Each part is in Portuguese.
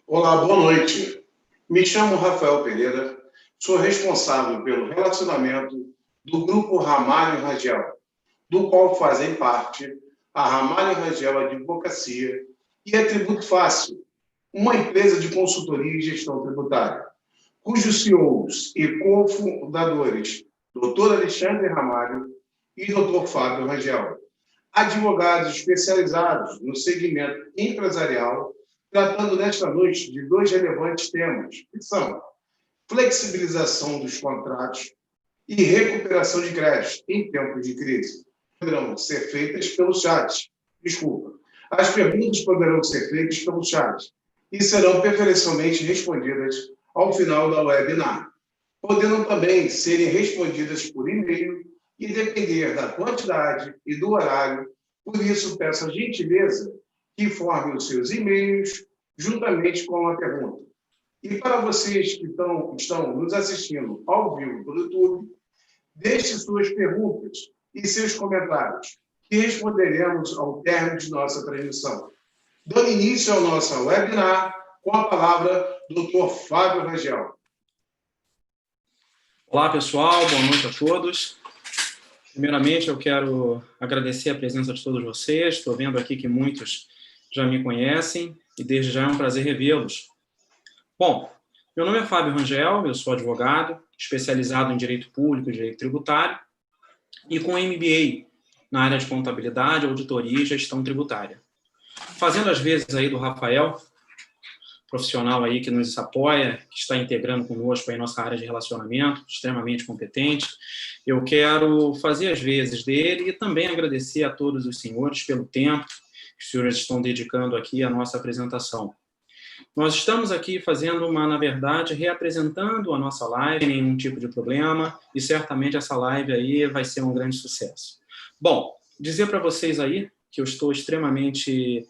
Olá, boa noite. Me chamo Rafael Pereira, sou responsável pelo relacionamento do Grupo Ramalho Rangel, do qual fazem parte a Ramalho Rangel Advocacia e a Tributo Fácil, uma empresa de consultoria e gestão tributária, cujos CEOs e cofundadores, Dr. Alexandre Ramalho e Dr. Fábio Rangel, advogados especializados no segmento empresarial, tratando nesta noite de dois relevantes temas, que são flexibilização dos contratos e recuperação de crédito em tempos de crise. Poderão ser feitas pelo chat. Desculpa. As perguntas poderão ser feitas pelo chat e serão preferencialmente respondidas ao final da webinar, podendo também serem respondidas por e-mail e depender da quantidade e do horário. Por isso, peço a gentileza que informem os seus e-mails juntamente com a pergunta. E para vocês que estão nos assistindo ao vivo pelo YouTube, deixe suas perguntas e seus comentários, que responderemos ao término de nossa transmissão. Dando início ao nosso webinar, com a palavra, Dr. Fábio Rangel. Olá, pessoal. Boa noite a todos. Primeiramente, eu quero agradecer a presença de todos vocês. Estou vendo aqui que muitos já me conhecem e desde já é um prazer revê-los. Bom, meu nome é Fábio Rangel, eu sou advogado, especializado em Direito Público e Direito Tributário e com MBA na área de Contabilidade, Auditoria e Gestão Tributária. Fazendo as vezes aí do Rafael, profissional aí que nos apoia, que está integrando conosco aí nossa área de relacionamento, extremamente competente. Eu quero fazer as vezes dele e também agradecer a todos os senhores pelo tempo que os senhores estão dedicando aqui à nossa apresentação. Nós estamos aqui fazendo na verdade, reapresentando a nossa live, sem nenhum tipo de problema, e certamente essa live aí vai ser um grande sucesso. Bom, dizer para vocês aí que eu estou extremamente,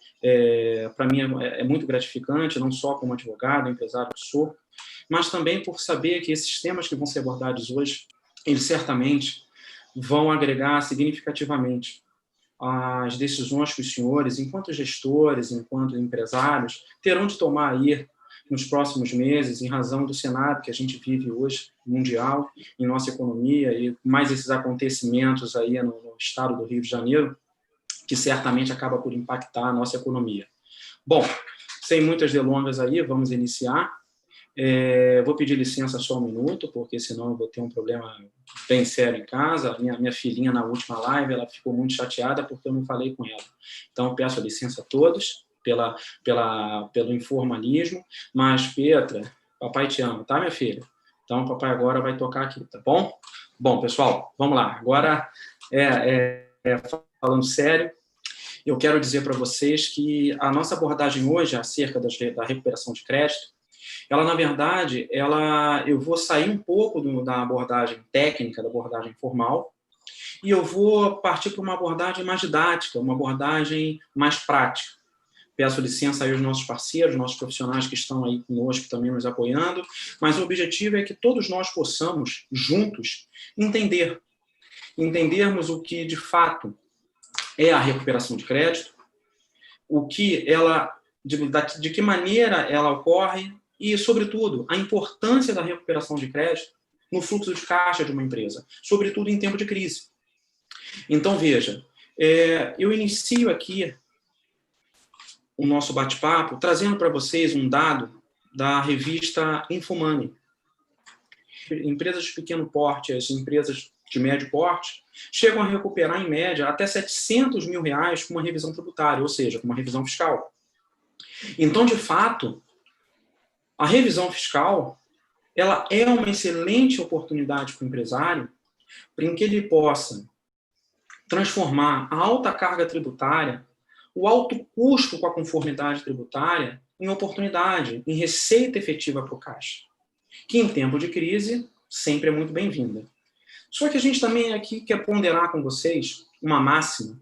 para mim é muito gratificante, não só como advogado, empresário que sou, mas também por saber que esses temas que vão ser abordados hoje, eles certamente vão agregar significativamente as decisões que os senhores, enquanto gestores, enquanto empresários, terão de tomar aí nos próximos meses, em razão do cenário que a gente vive hoje, mundial, em nossa economia, e mais esses acontecimentos aí no estado do Rio de Janeiro, que certamente acaba por impactar a nossa economia. Bom, sem muitas delongas aí, vamos iniciar. Vou pedir licença só um minuto, porque senão eu vou ter um problema bem sério em casa. Minha filhinha, na última live, ela ficou muito chateada porque eu não falei com ela. Então, peço licença a todos pelo informalismo, mas, Petra, papai te ama, tá, minha filha? Então, o papai agora vai tocar aqui, tá bom? Bom, pessoal, vamos lá. Agora, falando sério, eu quero dizer para vocês que a nossa abordagem hoje acerca da recuperação de crédito, ela, na verdade, eu vou sair um pouco da abordagem técnica, da abordagem formal, e eu vou partir para uma abordagem mais didática, uma abordagem mais prática. Peço licença aí aos nossos parceiros, nossos profissionais que estão aí conosco, também nos apoiando, mas o objetivo é que todos nós possamos, juntos, entendermos o que, de fato, é a recuperação de crédito, de que maneira ela ocorre e, sobretudo, a importância da recuperação de crédito no fluxo de caixa de uma empresa, sobretudo em tempo de crise. Então, veja, eu inicio aqui o nosso bate-papo trazendo para vocês um dado da revista Infomoney. Empresas de pequeno porte, as empresas de médio porte, chegam a recuperar, em média, até R$700 mil com uma revisão tributária, ou seja, com uma revisão fiscal. Então, de fato, a revisão fiscal ela é uma excelente oportunidade para o empresário para que ele possa transformar a alta carga tributária, o alto custo com a conformidade tributária, em oportunidade, em receita efetiva para o caixa, que em tempo de crise sempre é muito bem-vinda. Só que a gente também aqui quer ponderar com vocês uma máxima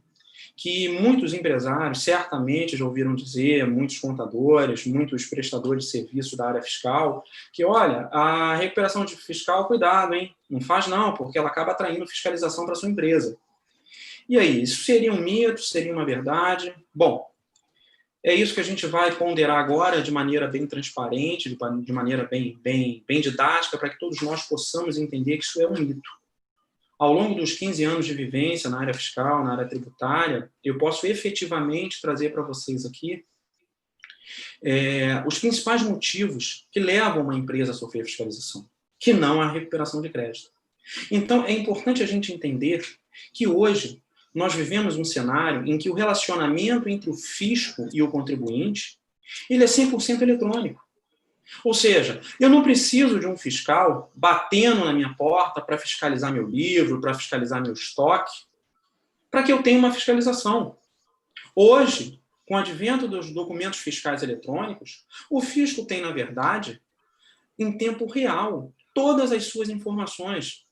que muitos empresários certamente já ouviram dizer, muitos contadores, muitos prestadores de serviço da área fiscal, que, olha, a recuperação fiscal, cuidado, hein? Não faz não, porque ela acaba atraindo fiscalização para a sua empresa. E aí, isso seria um mito, seria uma verdade? Bom, É isso que a gente vai ponderar agora de maneira bem transparente, de maneira bem didática, para que todos nós possamos entender que isso é um mito. Ao longo dos 15 anos de vivência na área fiscal, na área tributária, eu posso efetivamente trazer para vocês aqui os principais motivos que levam uma empresa a sofrer fiscalização, que não a recuperação de crédito. Então, é importante a gente entender que hoje nós vivemos um cenário em que o relacionamento entre o fisco e o contribuinte ele é 100% eletrônico. Ou seja, eu não preciso de um fiscal batendo na minha porta para fiscalizar meu livro, para fiscalizar meu estoque, para que eu tenha uma fiscalização. Hoje, com o advento dos documentos fiscais eletrônicos, o fisco tem, na verdade, em tempo real, todas as suas informações.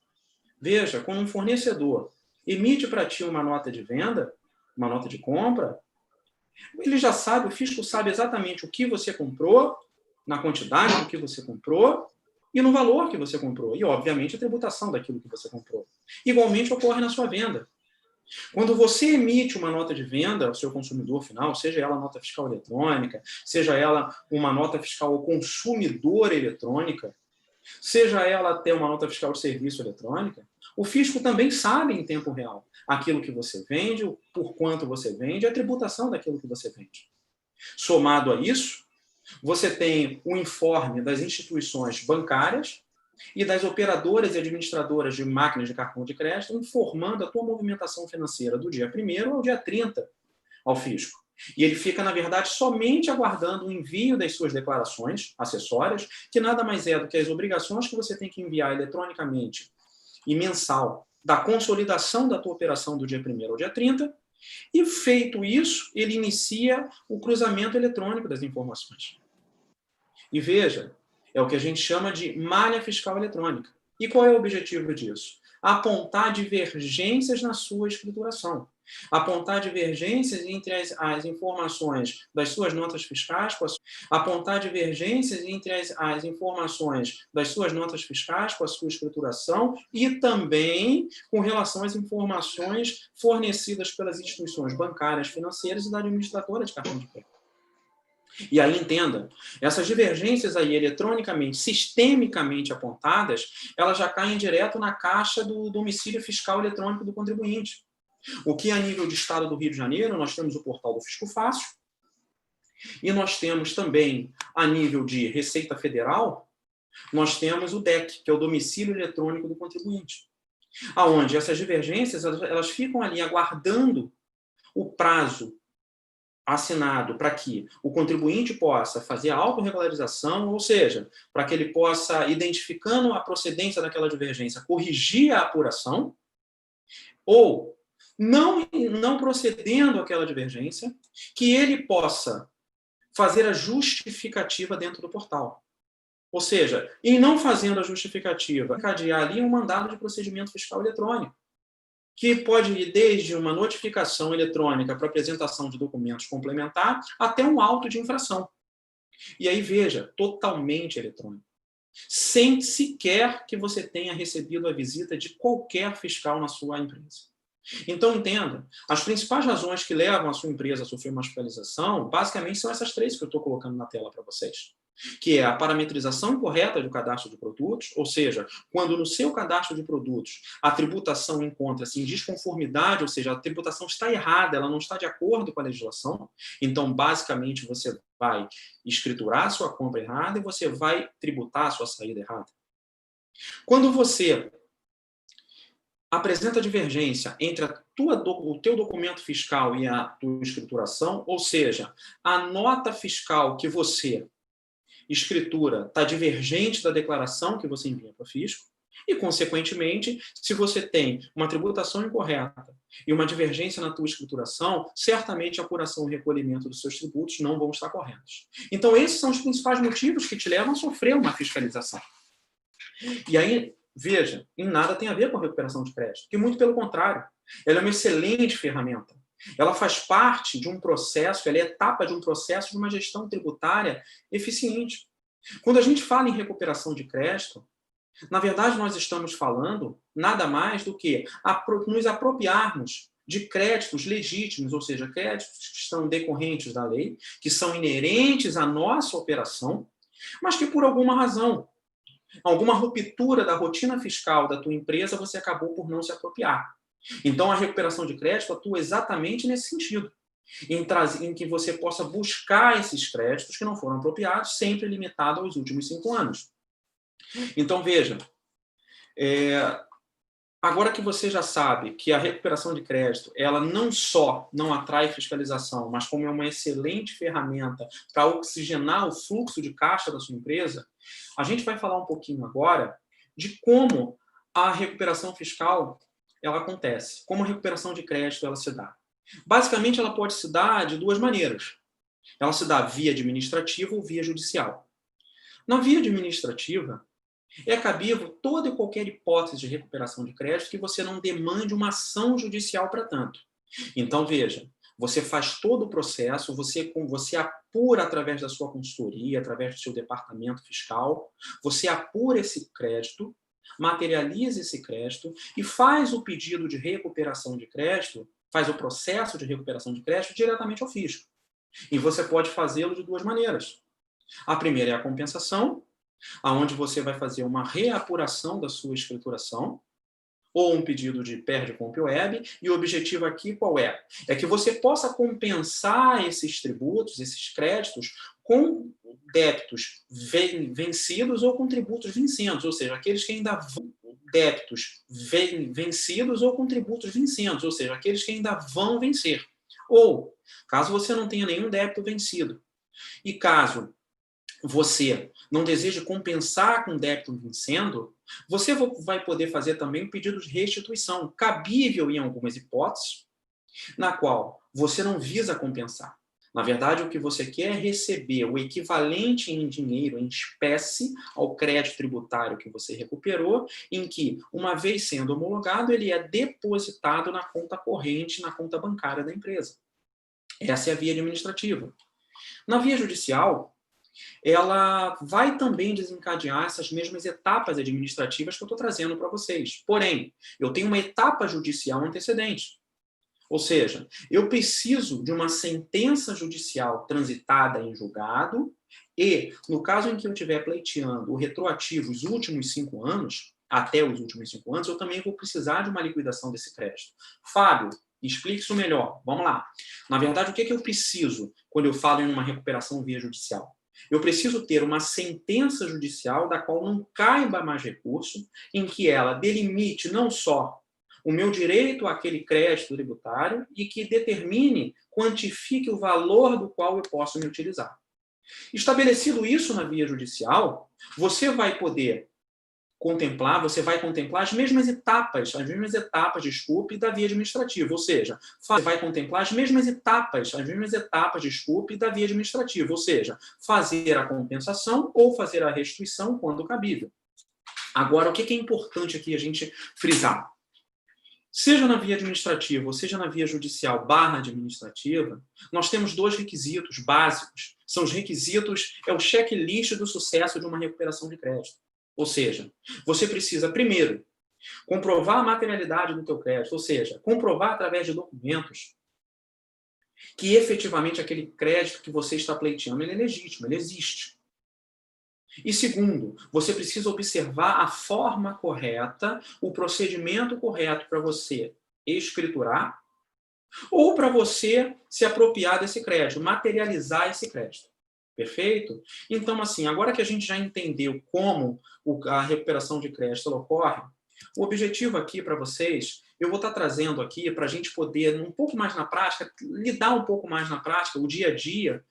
Veja, quando um fornecedor emite para ti uma nota de venda, uma nota de compra, ele já sabe, o fisco sabe exatamente o que você comprou, na quantidade do que você comprou e no valor que você comprou. E, obviamente, a tributação daquilo que você comprou. Igualmente ocorre na sua venda. Quando você emite uma nota de venda ao seu consumidor final, seja ela nota fiscal eletrônica, seja ela uma nota fiscal ao consumidor eletrônica, seja ela até uma nota fiscal de serviço eletrônica, o fisco também sabe em tempo real aquilo que você vende, por quanto você vende, a tributação daquilo que você vende. Somado a isso, você tem o informe das instituições bancárias e das operadoras e administradoras de máquinas de cartão de crédito informando a tua movimentação financeira do dia 1º ao dia 30 ao fisco. E ele fica, na verdade, somente aguardando o envio das suas declarações acessórias, que nada mais é do que as obrigações que você tem que enviar eletronicamente e mensal da consolidação da tua operação do dia 1º ao dia 30, e feito isso, ele inicia o cruzamento eletrônico das informações. E veja, é o que a gente chama de malha fiscal eletrônica. E qual é o objetivo disso? Apontar divergências na sua escrituração. Apontar divergências entre as informações das suas notas fiscais, apontar divergências entre as informações das suas notas fiscais com a sua escrituração e também com relação às informações fornecidas pelas instituições bancárias, financeiras e da administradora de cartão de crédito. E aí, entenda, essas divergências aí eletronicamente, sistemicamente apontadas, elas já caem direto na caixa do domicílio fiscal eletrônico do contribuinte. O que, a nível de Estado do Rio de Janeiro, nós temos o portal do Fisco Fácil, e nós temos também, a nível de Receita Federal, nós temos o DEC, que é o domicílio eletrônico do contribuinte, aonde essas divergências elas ficam ali aguardando o prazo assinado para que o contribuinte possa fazer a autorregularização, ou seja, para que ele possa, identificando a procedência daquela divergência, corrigir a apuração, ou não procedendo àquela divergência, que ele possa fazer a justificativa dentro do portal. Ou seja, em não fazendo a justificativa, encadear ali um mandado de procedimento fiscal eletrônico, que pode ir desde uma notificação eletrônica para apresentação de documentos complementar até um auto de infração. E aí, veja, totalmente eletrônico. Sem sequer que você tenha recebido a visita de qualquer fiscal na sua empresa. Então, entenda, as principais razões que levam a sua empresa a sofrer uma fiscalização, basicamente são essas 3 que eu estou colocando na tela para vocês. Que é a parametrização incorreta do cadastro de produtos, ou seja, quando no seu cadastro de produtos a tributação encontra-se em desconformidade, ou seja, a tributação está errada, ela não está de acordo com a legislação, então, basicamente, você vai escriturar a sua compra errada e você vai tributar a sua saída errada. Quando você apresenta divergência entre o teu documento fiscal e a tua escrituração, ou seja, a nota fiscal que você escritura está divergente da declaração que você envia para o fisco e, consequentemente, se você tem uma tributação incorreta e uma divergência na tua escrituração, certamente a apuração e recolhimento dos seus tributos não vão estar corretos. Então, esses são os principais motivos que te levam a sofrer uma fiscalização. E aí, veja, em nada tem a ver com a recuperação de crédito, que muito pelo contrário, ela é uma excelente ferramenta. Ela faz parte de um processo, ela é etapa de um processo de uma gestão tributária eficiente. Quando a gente fala em recuperação de crédito, na verdade nós estamos falando nada mais do que nos apropriarmos de créditos legítimos, ou seja, créditos que estão decorrentes da lei, que são inerentes à nossa operação, mas que por alguma razão, alguma ruptura da rotina fiscal da tua empresa, você acabou por não se apropriar. Então, a recuperação de crédito atua exatamente nesse sentido, em que você possa buscar esses créditos que não foram apropriados, sempre limitado aos últimos 5 anos. Então, veja, agora que você já sabe que a recuperação de crédito, ela não só não atrai fiscalização, mas como é uma excelente ferramenta para oxigenar o fluxo de caixa da sua empresa, a gente vai falar um pouquinho agora de como a recuperação fiscal ela acontece, como a recuperação de crédito ela se dá. Basicamente, ela pode se dar de 2 maneiras. Ela se dá via administrativa ou via judicial. Na via administrativa, é cabível toda e qualquer hipótese de recuperação de crédito que você não demande uma ação judicial para tanto. Então, veja, você faz todo o processo, você apura através da sua consultoria, através do seu departamento fiscal, você apura esse crédito, materializa esse crédito e faz o pedido de recuperação de crédito, faz o processo de recuperação de crédito diretamente ao fisco. E você pode fazê-lo de 2 maneiras. A primeira é a compensação, aonde você vai fazer uma reapuração da sua escrituração, ou um pedido de PERD-COMP-WEB, e o objetivo aqui qual é? É que você possa compensar esses tributos, esses créditos, com débitos vencidos ou com tributos vencidos, ou seja, aqueles que ainda débitos vencidos ou com tributos vencidos, ou seja, aqueles que ainda vão vencer. Ou, caso você não tenha nenhum débito vencido, e caso você não deseja compensar com débito vencendo, você vai poder fazer também um pedido de restituição, cabível em algumas hipóteses, na qual você não visa compensar. Na verdade, o que você quer é receber o equivalente em dinheiro, em espécie, ao crédito tributário que você recuperou, em que, uma vez sendo homologado, ele é depositado na conta corrente, na conta bancária da empresa. Essa é a via administrativa. Na via judicial, ela vai também desencadear essas mesmas etapas administrativas que eu estou trazendo para vocês. Porém, eu tenho uma etapa judicial antecedente. Ou seja, eu preciso de uma sentença judicial transitada em julgado e, no caso em que eu estiver pleiteando o retroativo os últimos 5 anos, até os últimos 5 anos, eu também vou precisar de uma liquidação desse crédito. Fábio, explique isso melhor. Vamos lá. Na verdade, o que é que eu preciso quando eu falo em uma recuperação via judicial? Eu preciso ter uma sentença judicial da qual não caiba mais recurso, em que ela delimite não só o meu direito àquele crédito tributário e que determine, quantifique o valor do qual eu posso me utilizar. Estabelecido isso na via judicial, você vai contemplar as mesmas etapas, da via administrativa, ou seja, você vai contemplar as mesmas etapas, da via administrativa, ou seja, fazer a compensação ou fazer a restituição quando cabível. Agora, o que é importante aqui a gente frisar? Seja na via administrativa ou seja na via judicial /administrativa, nós temos 2 requisitos básicos. São os requisitos, é o checklist do sucesso de uma recuperação de crédito. Ou seja, você precisa, primeiro, comprovar a materialidade do teu crédito, ou seja, comprovar através de documentos que efetivamente aquele crédito que você está pleiteando ele é legítimo, ele existe. E segundo, você precisa observar a forma correta, o procedimento correto para você escriturar ou para você se apropriar desse crédito, materializar esse crédito. Perfeito? Então, assim, agora que a gente já entendeu como a recuperação de crédito ocorre, o objetivo aqui para vocês, eu vou estar trazendo aqui para a gente poder, um pouco mais na prática, lidar um pouco mais na prática, o dia a dia,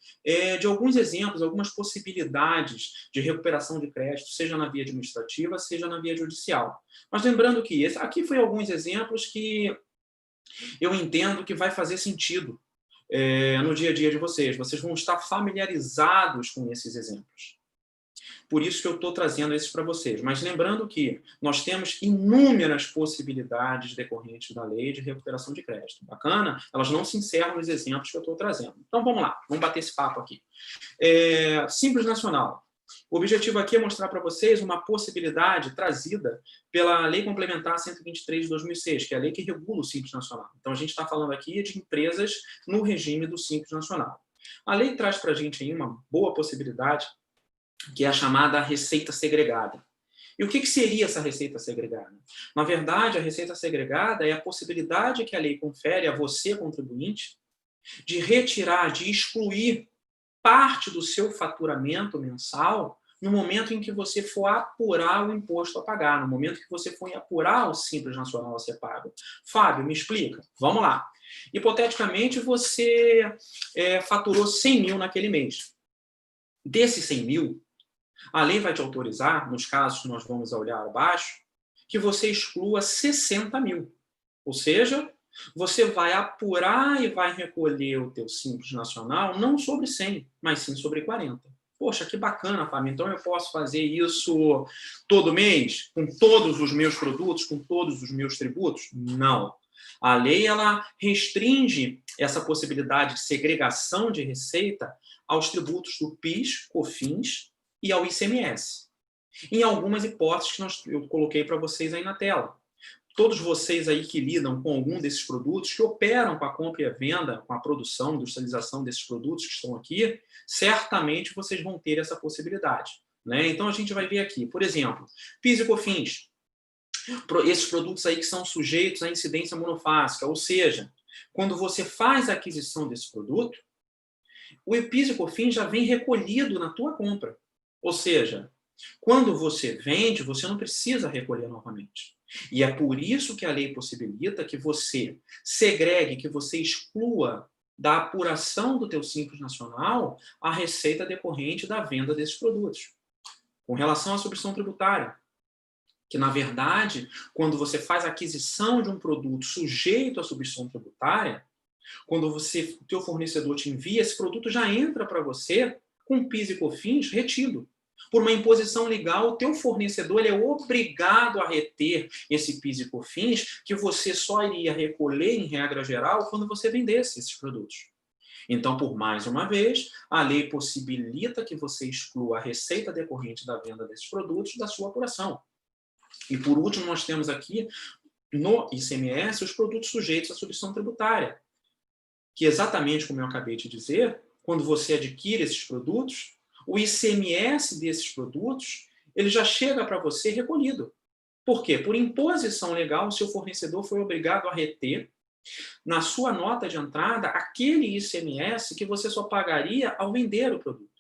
de alguns exemplos, algumas possibilidades de recuperação de crédito, seja na via administrativa, seja na via judicial. Mas lembrando que aqui foi alguns exemplos que eu entendo que vai fazer sentido no dia a dia de vocês. Vocês vão estar familiarizados com esses exemplos. Por isso que eu estou trazendo esses para vocês. Mas lembrando que nós temos inúmeras possibilidades decorrentes da lei de recuperação de crédito. Bacana? Elas não se encerram nos exemplos que eu estou trazendo. Então vamos lá, vamos bater esse papo aqui. Simples Nacional. O objetivo aqui é mostrar para vocês uma possibilidade trazida pela Lei Complementar 123 de 2006, que é a lei que regula o Simples Nacional. Então, a gente está falando aqui de empresas no regime do Simples Nacional. A lei traz para a gente aí uma boa possibilidade, que é a chamada receita segregada. E o que seria essa receita segregada? Na verdade, a receita segregada é a possibilidade que a lei confere a você, contribuinte, de retirar, de excluir parte do seu faturamento mensal no momento em que você for apurar o imposto a pagar, no momento que você for apurar o Simples Nacional a ser pago. Fábio, me explica. Vamos lá. Hipoteticamente, você faturou 100 mil naquele mês. Desses 100 mil, a lei vai te autorizar, nos casos que nós vamos olhar abaixo, que você exclua 60 mil. Ou seja, você vai apurar e vai recolher o teu Simples Nacional não sobre 100, mas sim sobre 40. Poxa, que bacana, Fábio. Então eu posso fazer isso todo mês, com todos os meus produtos, com todos os meus tributos? Não. A lei ela restringe essa possibilidade de segregação de receita aos tributos do PIS, COFINS e ao ICMS. Em algumas hipóteses que eu coloquei para vocês aí na tela. Todos vocês aí que lidam com algum desses produtos, que operam com a compra e a venda, com a produção, industrialização desses produtos que estão aqui, certamente vocês vão ter essa possibilidade, né? Então a gente vai ver aqui, por exemplo, PIS e COFINS, esses produtos aí que são sujeitos à incidência monofásica, ou seja, quando você faz a aquisição desse produto, o PIS e COFINS já vem recolhido na tua compra. Ou seja, quando você vende, você não precisa recolher novamente. E é por isso que a lei possibilita que você segregue, que você exclua da apuração do teu Simples Nacional a receita decorrente da venda desses produtos. Com relação à substituição tributária, que, na verdade, quando você faz a aquisição de um produto sujeito à substituição tributária, quando o teu fornecedor te envia, esse produto já entra para você com PIS e COFINS retido. Por uma imposição legal, o teu fornecedor ele é obrigado a reter esse PIS e COFINS que você só iria recolher, em regra geral, quando você vendesse esses produtos. Então, por mais uma vez, a lei possibilita que você exclua a receita decorrente da venda desses produtos da sua apuração. E, por último, nós temos aqui, no ICMS, os produtos sujeitos à substituição tributária, que exatamente como eu acabei de dizer, quando você adquire esses produtos, o ICMS desses produtos ele já chega para você recolhido. Por quê? Por imposição legal, o seu fornecedor foi obrigado a reter na sua nota de entrada aquele ICMS que você só pagaria ao vender o produto.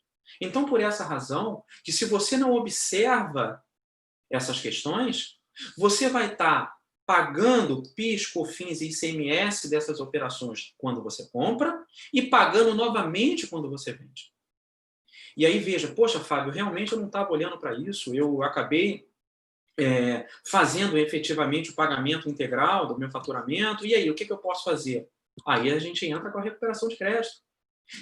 Então, por essa razão, que se você não observa essas questões, você vai estar pagando PIS, COFINS e ICMS dessas operações quando você compra e pagando novamente quando você vende. E aí veja, poxa, Fábio, realmente eu não estava olhando para isso, eu acabei fazendo efetivamente o pagamento integral do meu faturamento, e aí, o que eu posso fazer? Aí a gente entra com a recuperação de crédito,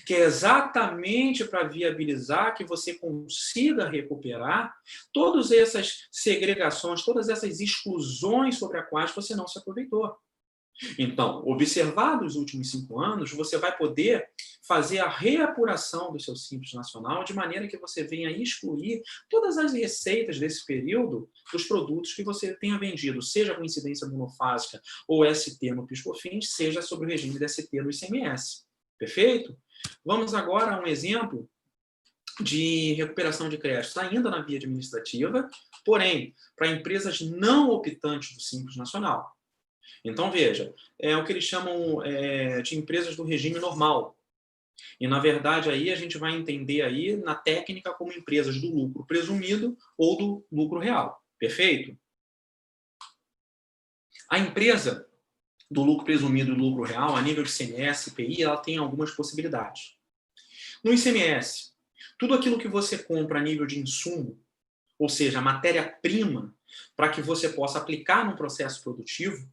que é exatamente para viabilizar que você consiga recuperar todas essas segregações, todas essas exclusões sobre as quais você não se aproveitou. Então, observado os últimos 5 anos, você vai poder fazer a reapuração do seu Simples Nacional de maneira que você venha excluir todas as receitas desse período dos produtos que você tenha vendido, seja com incidência monofásica ou ST no PIS/COFINS, seja sobre o regime de ST no ICMS. Perfeito? Vamos agora a um exemplo de recuperação de créditos ainda na via administrativa, porém, para empresas não optantes do Simples Nacional. Então, veja, é o que eles chamam de empresas do regime normal. E, na verdade, aí a gente vai entender aí na técnica como empresas do lucro presumido ou do lucro real. Perfeito? A empresa do lucro presumido e do lucro real, a nível de ICMS, IPI, ela tem algumas possibilidades. No ICMS, tudo aquilo que você compra a nível de insumo, ou seja, matéria-prima, para que você possa aplicar no processo produtivo,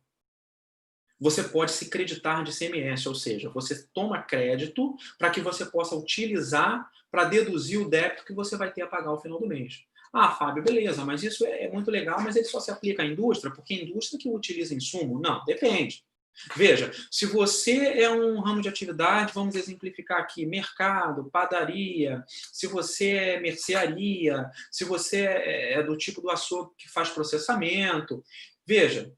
você pode se creditar de ICMS, ou seja, você toma crédito para que você possa utilizar para deduzir o débito que você vai ter a pagar ao final do mês. Ah, Fábio, beleza, mas isso é muito legal, mas ele só se aplica à indústria, porque a indústria que utiliza insumo? Não, depende. Veja, se você é um ramo de atividade, vamos exemplificar aqui, mercado, padaria, se você é mercearia, se você é do tipo do açougue que faz processamento, veja,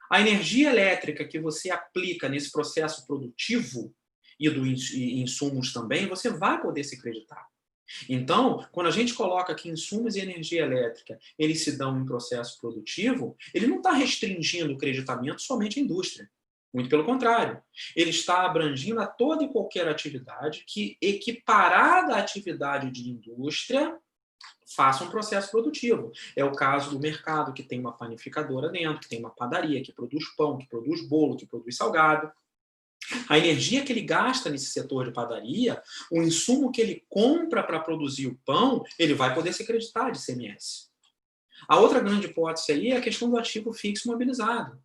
a energia elétrica que você aplica nesse processo produtivo e e insumos também, você vai poder se creditar. Então, quando a gente coloca que insumos e energia elétrica eles se dão em processo produtivo, ele não está restringindo o creditamento somente à indústria. Muito pelo contrário, ele está abrangindo a toda e qualquer atividade que, equiparada à atividade de indústria, faça um processo produtivo. É o caso do mercado, que tem uma panificadora dentro, que tem uma padaria, que produz pão, que produz bolo, que produz salgado. A energia que ele gasta nesse setor de padaria, o insumo que ele compra para produzir o pão, ele vai poder se creditar de ICMS. A outra grande hipótese aí é a questão do ativo fixo mobilizado.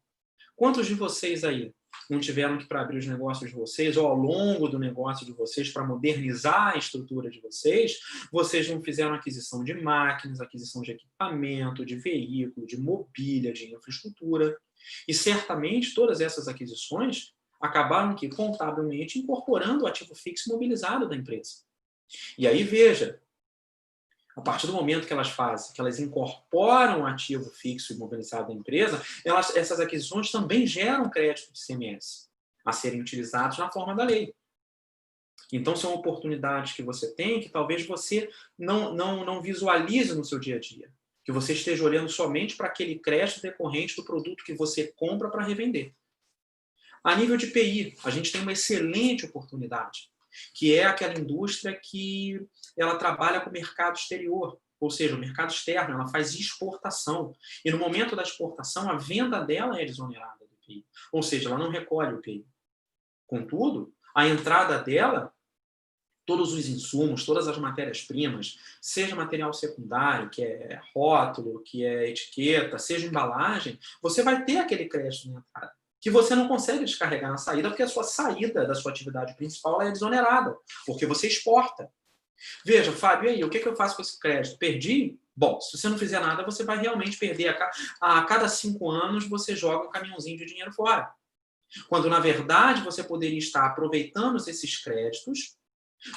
Quantos de vocês aí não tiveram que, para abrir os negócios de vocês, ou ao longo do negócio de vocês, para modernizar a estrutura de vocês, vocês não fizeram aquisição de máquinas, aquisição de equipamento, de veículo, de mobília, de infraestrutura. E certamente todas essas aquisições acabaram que contabilmente incorporando o ativo fixo mobilizado da empresa. E aí veja, a partir do momento que elas fazem, que elas incorporam o ativo fixo imobilizado da empresa, essas aquisições também geram crédito de ICMS a serem utilizados na forma da lei. Então, são oportunidades que você tem que talvez você não visualize no seu dia a dia. Que você esteja olhando somente para aquele crédito decorrente do produto que você compra para revender. A nível de PI, a gente tem uma excelente oportunidade, que é aquela indústria que ela trabalha com o mercado exterior, ou seja, o mercado externo, ela faz exportação. E no momento da exportação, a venda dela é desonerada do PI, ou seja, ela não recolhe o PI. Contudo, a entrada dela, todos os insumos, todas as matérias-primas, seja material secundário, que é rótulo, que é etiqueta, seja embalagem, você vai ter aquele crédito na entrada, que você não consegue descarregar na saída, porque a sua saída da sua atividade principal é desonerada, porque você exporta. Veja, Fábio, e aí, o que eu faço com esse crédito? Perdi? Bom, se você não fizer nada, você vai realmente perder. A cada 5 anos, você joga um caminhãozinho de dinheiro fora. Quando, na verdade, você poderia estar aproveitando esses créditos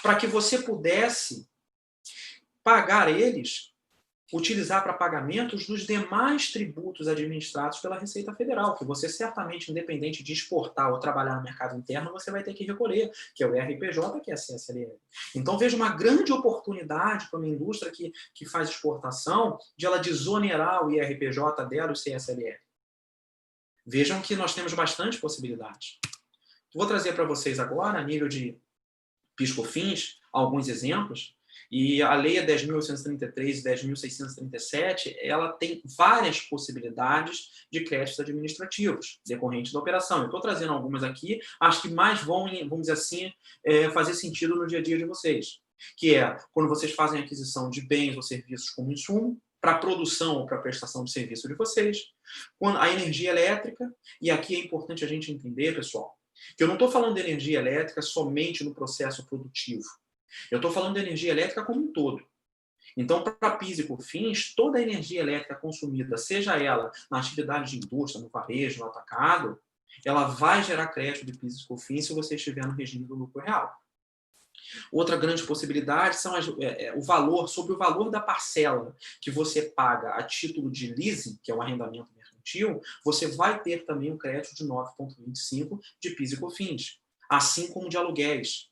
para que você pudesse pagar eles, utilizar para pagamentos dos demais tributos administrados pela Receita Federal, que você certamente, independente de exportar ou trabalhar no mercado interno, você vai ter que recolher, que é o RPJ, que é a CSLL. Então, veja uma grande oportunidade para uma indústria que faz exportação de ela desonerar o IRPJ dela, o CSLL. Vejam que nós temos bastante possibilidades. Vou trazer para vocês agora, a nível de PIS/COFINS, alguns exemplos. E a lei é 10.833 e 10.637, ela tem várias possibilidades de créditos administrativos decorrentes da operação. Eu estou trazendo algumas aqui, acho que mais vão, vamos dizer assim, fazer sentido no dia a dia de vocês. Que é quando vocês fazem aquisição de bens ou serviços como insumo, para a produção ou para a prestação de serviço de vocês. Quando a energia elétrica, e aqui é importante a gente entender, pessoal, que eu não estou falando de energia elétrica somente no processo produtivo. Eu estou falando de energia elétrica como um todo. Então, para PIS e COFINS, toda a energia elétrica consumida, seja ela na atividade de indústria, no varejo, no atacado, ela vai gerar crédito de PIS e COFINS se você estiver no regime do lucro real. Outra grande possibilidade são sobre o valor da parcela que você paga a título de leasing, que é um arrendamento mercantil, você vai ter também um crédito de 9,25 de PIS e COFINS, assim como de aluguéis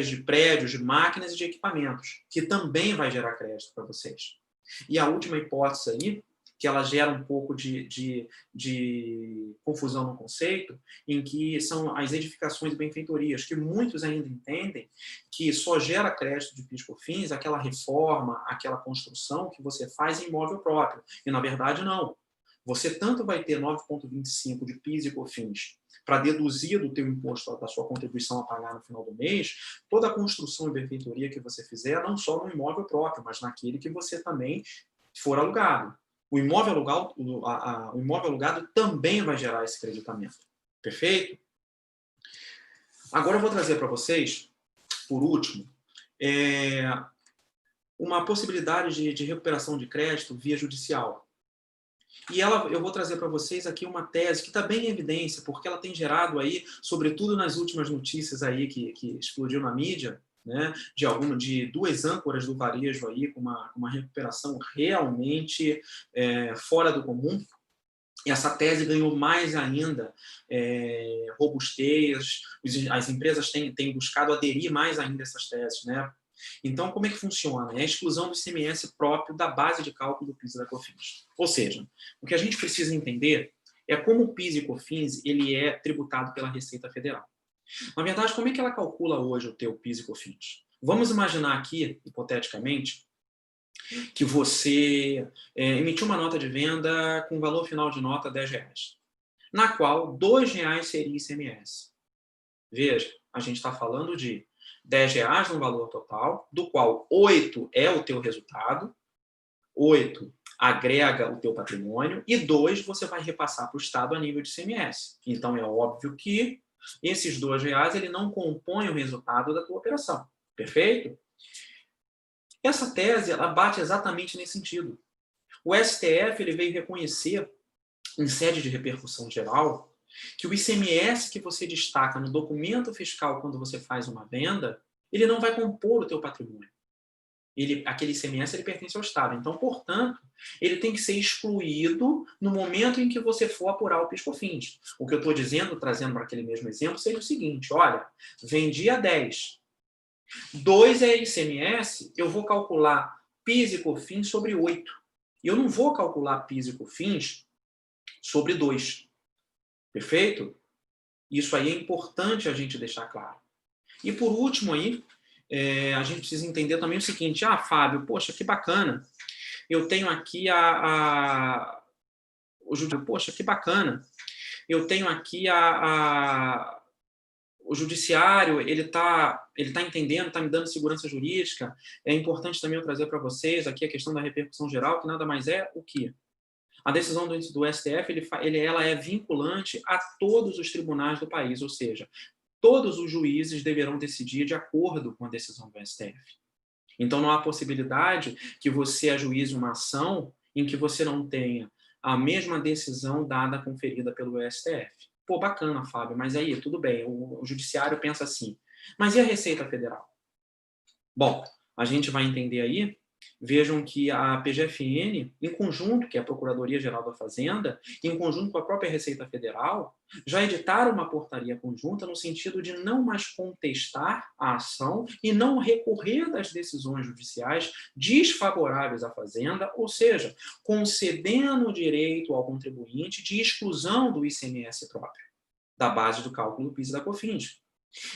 de prédios, de máquinas e de equipamentos, que também vai gerar crédito para vocês. E a última hipótese aí, que ela gera um pouco de confusão no conceito, em que são as edificações e benfeitorias, que muitos ainda entendem que só gera crédito de PIS/COFINS aquela reforma, aquela construção que você faz em imóvel próprio. E, na verdade, não. Você tanto vai ter 9,25 de PIS e COFINS para deduzir do teu imposto, da sua contribuição a pagar no final do mês, toda a construção e benfeitoria que você fizer, não só no imóvel próprio, mas naquele que você também for alugado. O imóvel alugado também vai gerar esse creditamento. Perfeito? Agora eu vou trazer para vocês, por último, uma possibilidade de recuperação de crédito via judicial. E eu vou trazer para vocês aqui uma tese que está bem em evidência, porque ela tem gerado aí, sobretudo nas últimas notícias aí que explodiu na mídia, né, de duas âncoras do varejo aí com uma recuperação realmente fora do comum. E essa tese ganhou mais ainda robustez, as empresas têm buscado aderir mais ainda a essas teses, né? Então, como é que funciona? É a exclusão do ICMS próprio da base de cálculo do PIS e da COFINS. Ou seja, o que a gente precisa entender é como o PIS e COFINS ele é tributado pela Receita Federal. Na verdade, como é que ela calcula hoje o teu PIS e COFINS? Vamos imaginar aqui, hipoteticamente, que você emitiu uma nota de venda com valor final de nota R$10, na qual R$2 seria ICMS. Veja, a gente está falando de R$10 no valor total, do qual 8 é o teu resultado, 8 agrega o teu patrimônio e 2 você vai repassar para o Estado a nível de ICMS. Então é óbvio que esses R$2 ele não compõem o resultado da tua operação. Perfeito? Essa tese ela bate exatamente nesse sentido. O STF ele veio reconhecer, em sede de repercussão geral, que o ICMS que você destaca no documento fiscal quando você faz uma venda, ele não vai compor o teu patrimônio. Aquele ICMS ele pertence ao Estado. Então, portanto, ele tem que ser excluído no momento em que você for apurar o PIS/COFINS. O que eu estou dizendo, trazendo para aquele mesmo exemplo, seria o seguinte: olha, vendi a 10. 2 é ICMS, eu vou calcular PIS e COFINS sobre 8. E eu não vou calcular PIS e COFINS sobre 2. Perfeito? Isso aí é importante a gente deixar claro. E por último aí, a gente precisa entender também o seguinte: Fábio, poxa, que bacana. Eu tenho aqui poxa, que bacana. Eu tenho aqui o judiciário, ele tá entendendo, está me dando segurança jurídica. É importante também eu trazer para vocês aqui a questão da repercussão geral, que nada mais é o quê? A decisão do STF ela é vinculante a todos os tribunais do país, ou seja, todos os juízes deverão decidir de acordo com a decisão do STF. Então, não há possibilidade que você ajuize uma ação em que você não tenha a mesma decisão dada, conferida pelo STF. Pô, bacana, Fábio, mas aí, tudo bem, o judiciário pensa assim. Mas e a Receita Federal? Bom, a gente vai entender aí. Vejam que a PGFN, em conjunto, que é a Procuradoria-Geral da Fazenda, em conjunto com a própria Receita Federal, já editaram uma portaria conjunta no sentido de não mais contestar a ação e não recorrer das decisões judiciais desfavoráveis à Fazenda, ou seja, concedendo o direito ao contribuinte de exclusão do ICMS próprio, da base do cálculo do PIS e da COFINS.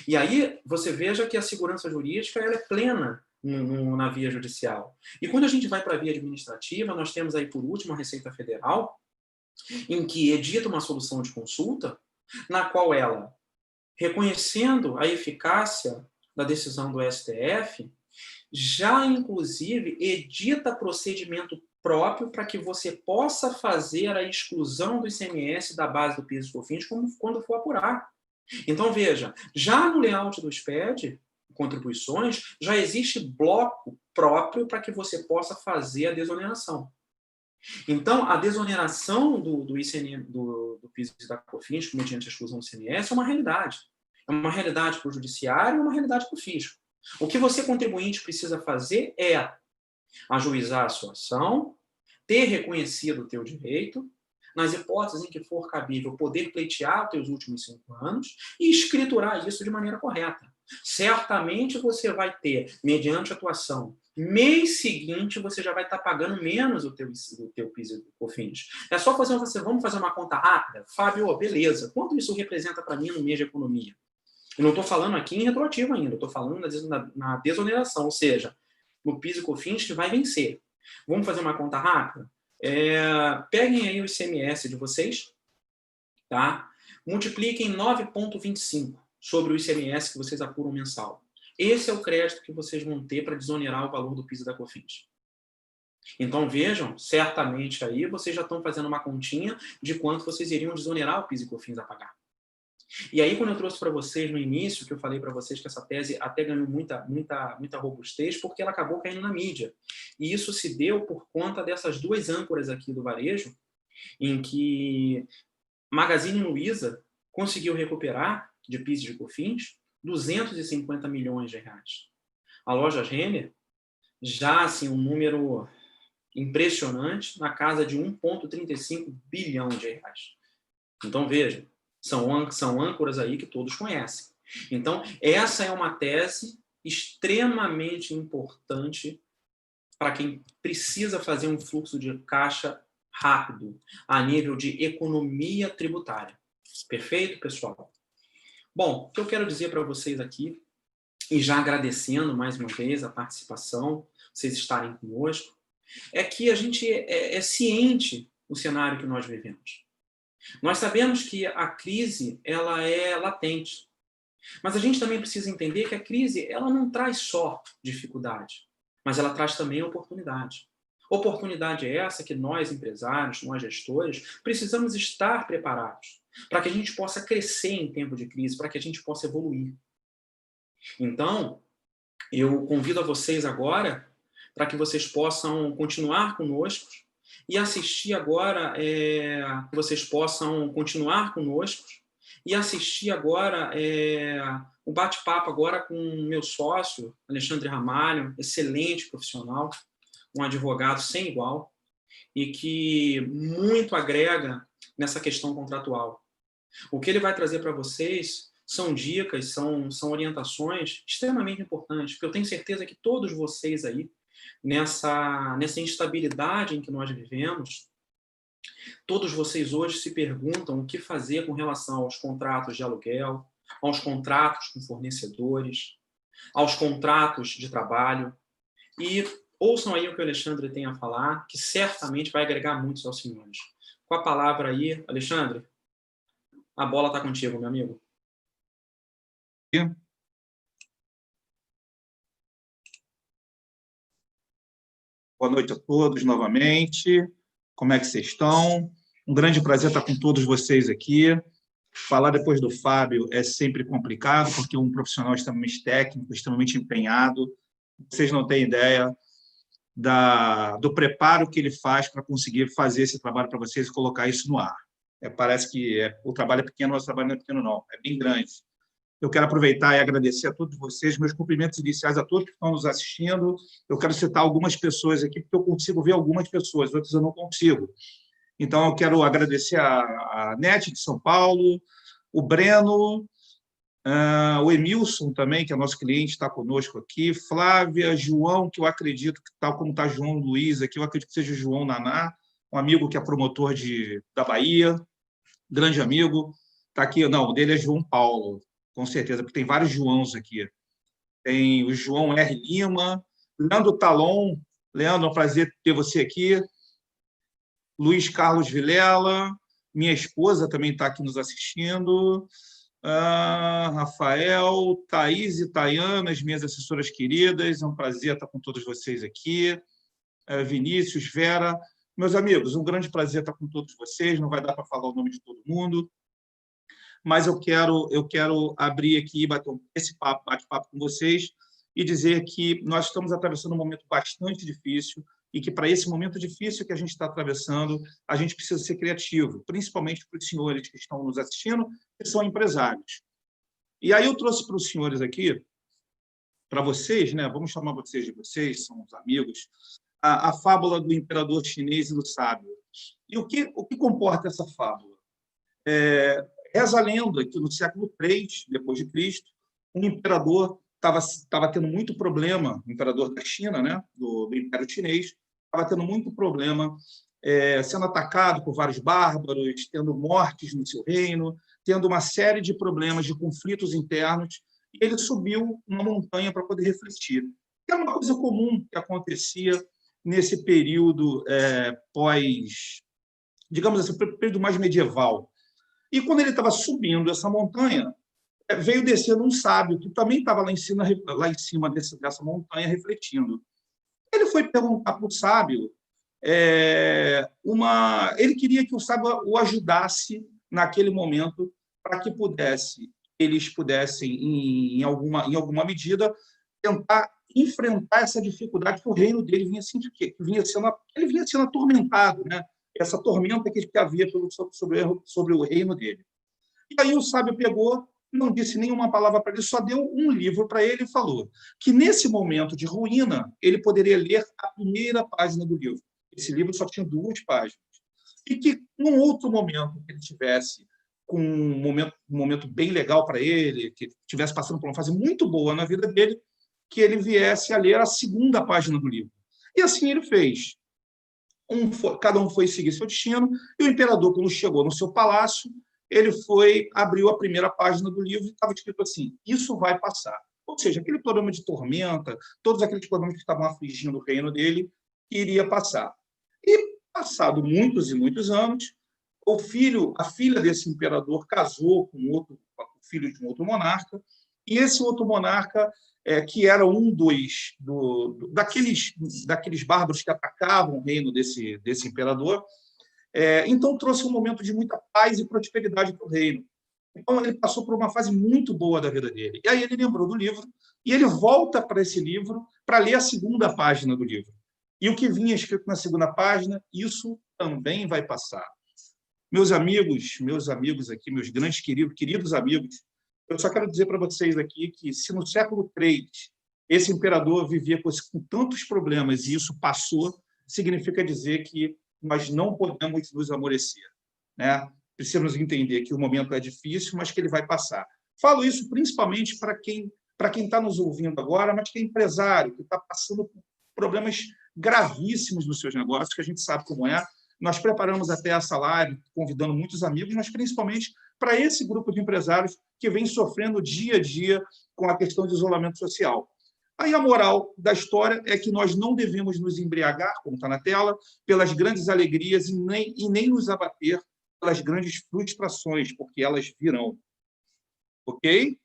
E aí você veja que a segurança jurídica ela é plena na via judicial. E quando a gente vai para a via administrativa, nós temos aí, por último, a Receita Federal, em que edita uma solução de consulta, na qual ela, reconhecendo a eficácia da decisão do STF, já, inclusive, edita procedimento próprio para que você possa fazer a exclusão do ICMS da base do PIS e COFINS quando for apurar. Então, veja, já no layout do SPED, contribuições, já existe bloco próprio para que você possa fazer a desoneração. Então, a desoneração do PIS e da COFINS, mediante a exclusão do ICMS, é uma realidade. É uma realidade para o judiciário e uma realidade para o fisco. O que você, contribuinte, precisa fazer é ajuizar a sua ação, ter reconhecido o teu direito, nas hipóteses em que for cabível, poder pleitear os teus últimos 5 anos e escriturar isso de maneira correta. Certamente você vai ter, mediante a tua ação, mês seguinte você já vai estar pagando menos o teu PIS e COFINS. É só vamos fazer uma conta rápida? Fábio, beleza. Quanto isso representa para mim no mês de economia? Eu não estou falando aqui em retroativo ainda, estou falando na desoneração, ou seja, no PIS e COFINS que vai vencer. Vamos fazer uma conta rápida? Peguem aí o ICMS de vocês, tá? Multipliquem 9,25 sobre o ICMS que vocês apuram mensal. Esse é o crédito que vocês vão ter para desonerar o valor do PIS e da COFINS. Então, vejam, certamente aí vocês já estão fazendo uma continha de quanto vocês iriam desonerar o PIS e COFINS a pagar. E aí, quando eu trouxe para vocês no início, que eu falei para vocês que essa tese até ganhou muita robustez, porque ela acabou caindo na mídia. E isso se deu por conta dessas duas âncoras aqui do varejo, em que Magazine Luiza conseguiu recuperar, de PIS e de COFINS, 250 milhões de reais. A loja Renner, já assim, um número impressionante, na casa de 1,35 bilhão de reais. Então, veja, são âncoras aí que todos conhecem. Então, essa é uma tese extremamente importante para quem precisa fazer um fluxo de caixa rápido, a nível de economia tributária. Perfeito, pessoal? Bom, o que eu quero dizer para vocês aqui, e já agradecendo mais uma vez a participação, vocês estarem conosco, é que a gente é ciente do cenário que nós vivemos. Nós sabemos que a crise ela é latente, mas a gente também precisa entender que a crise ela não traz só dificuldade, mas ela traz também oportunidade. Oportunidade é essa que nós, empresários, nós, gestores, precisamos estar preparados para que a gente possa crescer em tempo de crise, para que a gente possa evoluir. Então, eu convido a vocês agora para que vocês possam continuar conosco e assistir agora, o bate-papo agora com o meu sócio, Alexandre Ramalho, excelente profissional, um advogado sem igual e que muito agrega nessa questão contratual. O que ele vai trazer para vocês são dicas, são orientações extremamente importantes, porque eu tenho certeza que todos vocês aí, nessa instabilidade em que nós vivemos, todos vocês hoje se perguntam o que fazer com relação aos contratos de aluguel, aos contratos com fornecedores, aos contratos de trabalho. E ouçam aí o que o Alexandre tem a falar, que certamente vai agregar muito aos senhores. Com a palavra aí, Alexandre, a bola está contigo, meu amigo. Boa noite a todos novamente. Como é que vocês estão? Um grande prazer estar com todos vocês aqui. Falar depois do Fábio é sempre complicado, porque é um profissional extremamente técnico, extremamente empenhado. Vocês não têm ideia do preparo que ele faz para conseguir fazer esse trabalho para vocês e colocar isso no ar. Parece que o trabalho é pequeno, mas o trabalho não é pequeno, não. É bem grande. Eu quero aproveitar e agradecer a todos vocês, meus cumprimentos iniciais a todos que estão nos assistindo. Eu quero citar algumas pessoas aqui, porque eu consigo ver algumas pessoas, outras eu não consigo. Então, eu quero agradecer a NET de São Paulo, o Breno, o Emilson também, que é nosso cliente, está conosco aqui, Flávia, João, que eu acredito que, tal como está João Luiz aqui, eu acredito que seja João Naná, um amigo que é promotor da Bahia, grande amigo. Está aqui, não, o dele é João Paulo, com certeza, porque tem vários Joãos aqui. Tem o João R. Lima, Leandro Talon. Leandro, é um prazer ter você aqui. Luiz Carlos Vilela, minha esposa também está aqui nos assistindo. Rafael, Thaís e Tayana, as minhas assessoras queridas. É um prazer estar com todos vocês aqui. Vinícius, Vera. Meus amigos, um grande prazer estar com todos vocês. Não vai dar para falar o nome de todo mundo, mas eu quero abrir aqui e bater esse bate-papo com vocês e dizer que nós estamos atravessando um momento bastante difícil e que, para esse momento difícil que a gente está atravessando, a gente precisa ser criativo, principalmente para os senhores que estão nos assistindo, que são empresários. E aí eu trouxe para os senhores aqui, para vocês, né, vamos chamar vocês de vocês, são os amigos, a fábula do imperador chinês e do sábio. E o que comporta essa fábula? Reza a lenda que no século III, depois de Cristo, um imperador estava tendo muito problema, o imperador da China, né, do Império Chinês, estava tendo muito problema, sendo atacado por vários bárbaros, tendo mortes no seu reino, tendo uma série de problemas, de conflitos internos, e ele subiu uma montanha para poder refletir. Que era uma coisa comum que acontecia nesse período digamos assim, período mais medieval. E quando ele estava subindo essa montanha, veio descendo um sábio que também estava lá em cima dessa montanha refletindo. Ele foi perguntar para o sábio, ele queria que o sábio o ajudasse naquele momento para que eles pudessem, em alguma medida, tentar enfrentar essa dificuldade que o reino dele vinha sendo atormentado, né? essa tormenta que havia sobre o reino dele. E aí o sábio pegou, não disse nenhuma palavra para ele, só deu um livro para ele e falou que, nesse momento de ruína, ele poderia ler a primeira página do livro. Esse livro só tinha 2 páginas. E que, num outro momento que ele tivesse com um momento bem legal para ele, que estivesse passando por uma fase muito boa na vida dele, que ele viesse a ler a segunda página do livro. E assim ele fez. Cada um foi seguir seu destino, e o imperador, quando chegou no seu palácio, ele abriu a primeira página do livro e estava escrito assim: isso vai passar. Ou seja, aquele problema de tormenta, todos aqueles problemas que estavam afligindo o reino dele, iria passar. E, passado muitos e muitos anos, a filha desse imperador casou com o filho de um outro monarca, e esse outro monarca, que era daqueles bárbaros que atacavam o reino desse imperador, então trouxe um momento de muita paz e prosperidade para o reino. Então ele passou por uma fase muito boa da vida dele. E aí ele lembrou do livro, e ele volta para esse livro para ler a segunda página do livro. E o que vinha escrito na segunda página, isso também vai passar. Meus amigos aqui, meus grandes queridos amigos, eu só quero dizer para vocês aqui que, se no século III esse imperador vivia com tantos problemas e isso passou, significa dizer que nós não podemos nos amolecer, né? Precisamos entender que o momento é difícil, mas que ele vai passar. Falo isso principalmente para quem está nos ouvindo agora, mas que é empresário, que está passando por problemas gravíssimos nos seus negócios, que a gente sabe como é. Nós preparamos até essa live, convidando muitos amigos, mas principalmente para esse grupo de empresários que vem sofrendo dia a dia com a questão de isolamento social. Aí a moral da história é que nós não devemos nos embriagar, como está na tela, pelas grandes alegrias e nem nos abater pelas grandes frustrações, porque elas virão. Ok?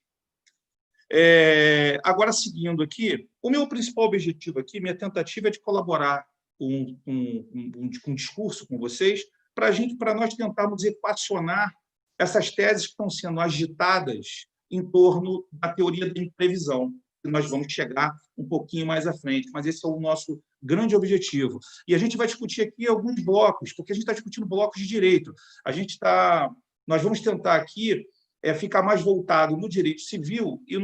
Agora, seguindo aqui, o meu principal objetivo aqui, minha tentativa é de colaborar com um discurso com vocês, para nós tentarmos equacionar essas teses que estão sendo agitadas em torno da teoria da imprevisão, que nós vamos chegar um pouquinho mais à frente, mas esse é o nosso grande objetivo. E a gente vai discutir aqui alguns blocos, porque a gente está discutindo blocos de direito. Nós vamos tentar aqui ficar mais voltado no direito civil e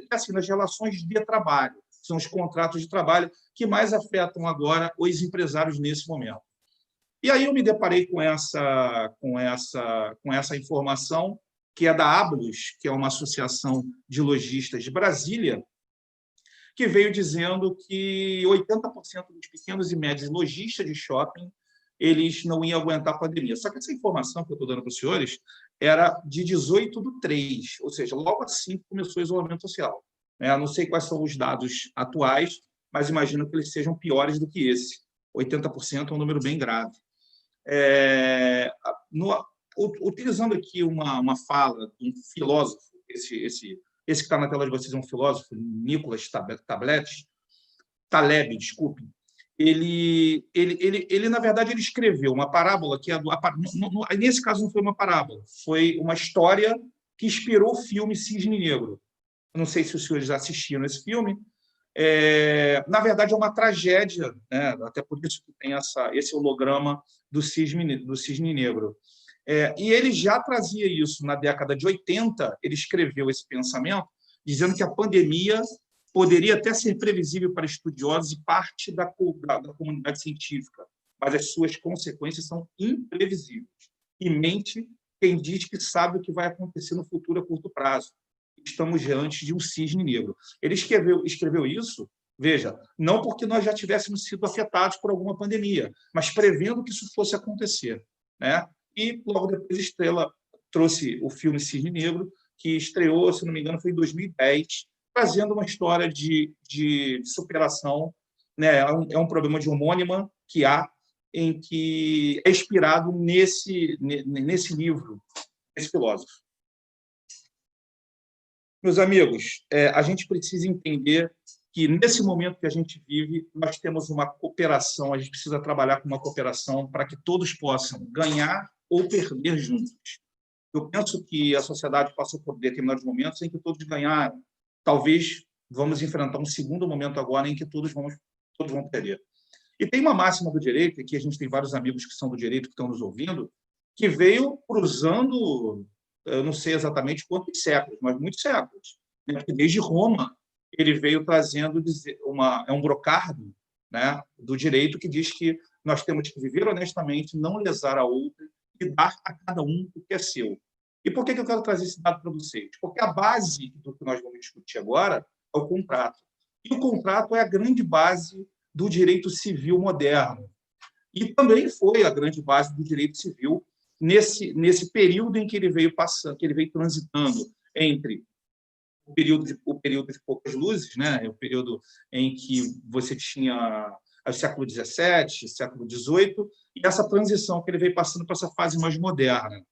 assim, nas relações de trabalho, são os contratos de trabalho que mais afetam agora os empresários nesse momento. E aí eu me deparei com essa informação, que é da Ablus, que é uma associação de lojistas de Brasília, que veio dizendo que 80% dos pequenos e médios lojistas de shopping eles não iam aguentar a pandemia. Só que essa informação que eu estou dando para os senhores era de 18/3, ou seja, logo assim que começou o isolamento social. Não sei quais são os dados atuais, mas imagino que eles sejam piores do que esse. 80% é um número bem grave. Utilizando aqui uma fala de um filósofo, esse que está na tela de vocês é um filósofo, Nicolas Taleb, desculpe. Ele, na verdade, ele escreveu uma parábola que nesse caso não foi uma parábola, foi uma história que inspirou o filme Cisne Negro. Eu não sei se os senhores já assistiram esse filme. Na verdade, é uma tragédia, né? Até por isso que tem esse holograma do Cisne Negro. E ele já trazia isso na década de 80, ele escreveu esse pensamento, dizendo que a pandemia poderia até ser previsível para estudiosos e parte da comunidade científica, mas as suas consequências são imprevisíveis. E mente quem diz que sabe o que vai acontecer no futuro a curto prazo. Estamos diante de um cisne negro. Ele escreveu isso, veja, não porque nós já tivéssemos sido afetados por alguma pandemia, mas prevendo que isso fosse acontecer, né? E logo depois Estrela trouxe o filme Cisne Negro, que estreou, se não me engano, foi em 2010, trazendo uma história de superação, né? É um problema de homônima que há, em que é inspirado nesse livro, esse filósofo. Meus amigos, a gente precisa entender que, nesse momento que a gente vive, nós temos uma cooperação, a gente precisa trabalhar com uma cooperação para que todos possam ganhar ou perder juntos. Eu penso que a sociedade passou por determinados momentos em que todos ganharam. Talvez vamos enfrentar um segundo momento agora em que todos vão perder. E tem uma máxima do direito, e aqui a gente tem vários amigos que são do direito que estão nos ouvindo, que veio cruzando, eu não sei exatamente quantos séculos, mas muitos séculos. Né? Desde Roma, ele veio trazendo um brocardo, né, do direito que diz que nós temos que viver honestamente, não lesar a outra e dar a cada um o que é seu. E por que eu quero trazer esse dado para vocês? Porque a base do que nós vamos discutir agora é o contrato. E o contrato é a grande base do direito civil moderno. E também foi a grande base do direito civil nesse período em que ele veio passando, que ele veio transitando entre o período de poucas luzes, né? O período em que você tinha o século XVII, século XVIII, e essa transição que ele veio passando para essa fase mais moderna.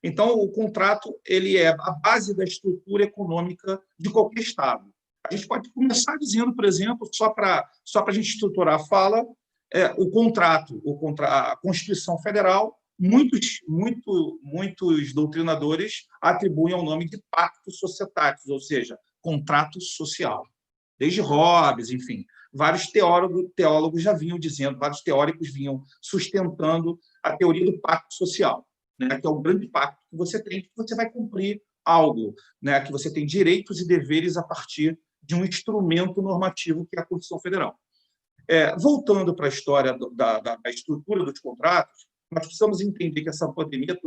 Então, o contrato ele é a base da estrutura econômica de qualquer Estado. A gente pode começar dizendo, por exemplo, só para a gente estruturar a fala, o contrato, a Constituição Federal, muitos doutrinadores atribuem ao nome de pacto societatis, ou seja, contrato social. Desde Hobbes, enfim, vários teólogos já vinham dizendo, vários teóricos vinham sustentando a teoria do pacto social, né, que é o grande pacto que você tem, que você vai cumprir algo, né, que você tem direitos e deveres a partir de um instrumento normativo que é a Constituição Federal. Voltando para a história da estrutura dos contratos, nós precisamos entender que essa pandemia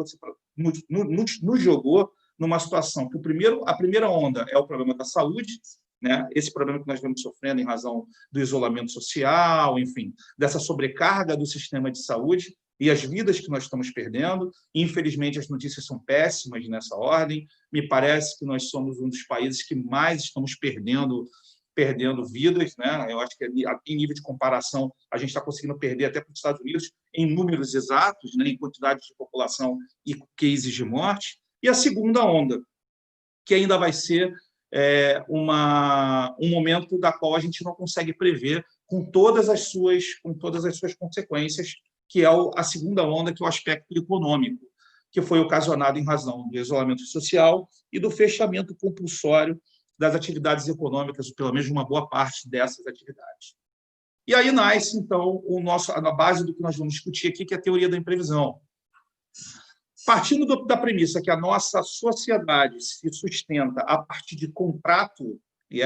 nos jogou numa situação que a primeira onda é o problema da saúde, né? Esse problema que nós vemos sofrendo em razão do isolamento social, enfim, dessa sobrecarga do sistema de saúde e as vidas que nós estamos perdendo. Infelizmente, as notícias são péssimas nessa ordem. Me parece que nós somos um dos países que mais estamos perdendo vidas, né? Eu acho que em nível de comparação a gente está conseguindo perder até para os Estados Unidos em números exatos, né? Em quantidade de população e cases de morte. E a segunda onda, que ainda vai ser um momento da qual a gente não consegue prever com todas as suas consequências, que é a segunda onda, que é o aspecto econômico, que foi ocasionado em razão do isolamento social e do fechamento compulsório das atividades econômicas, ou pelo menos uma boa parte dessas atividades. E aí nasce, então, a base do que nós vamos discutir aqui, que é a teoria da imprevisão. Partindo da premissa que a nossa sociedade se sustenta a partir de contrato, e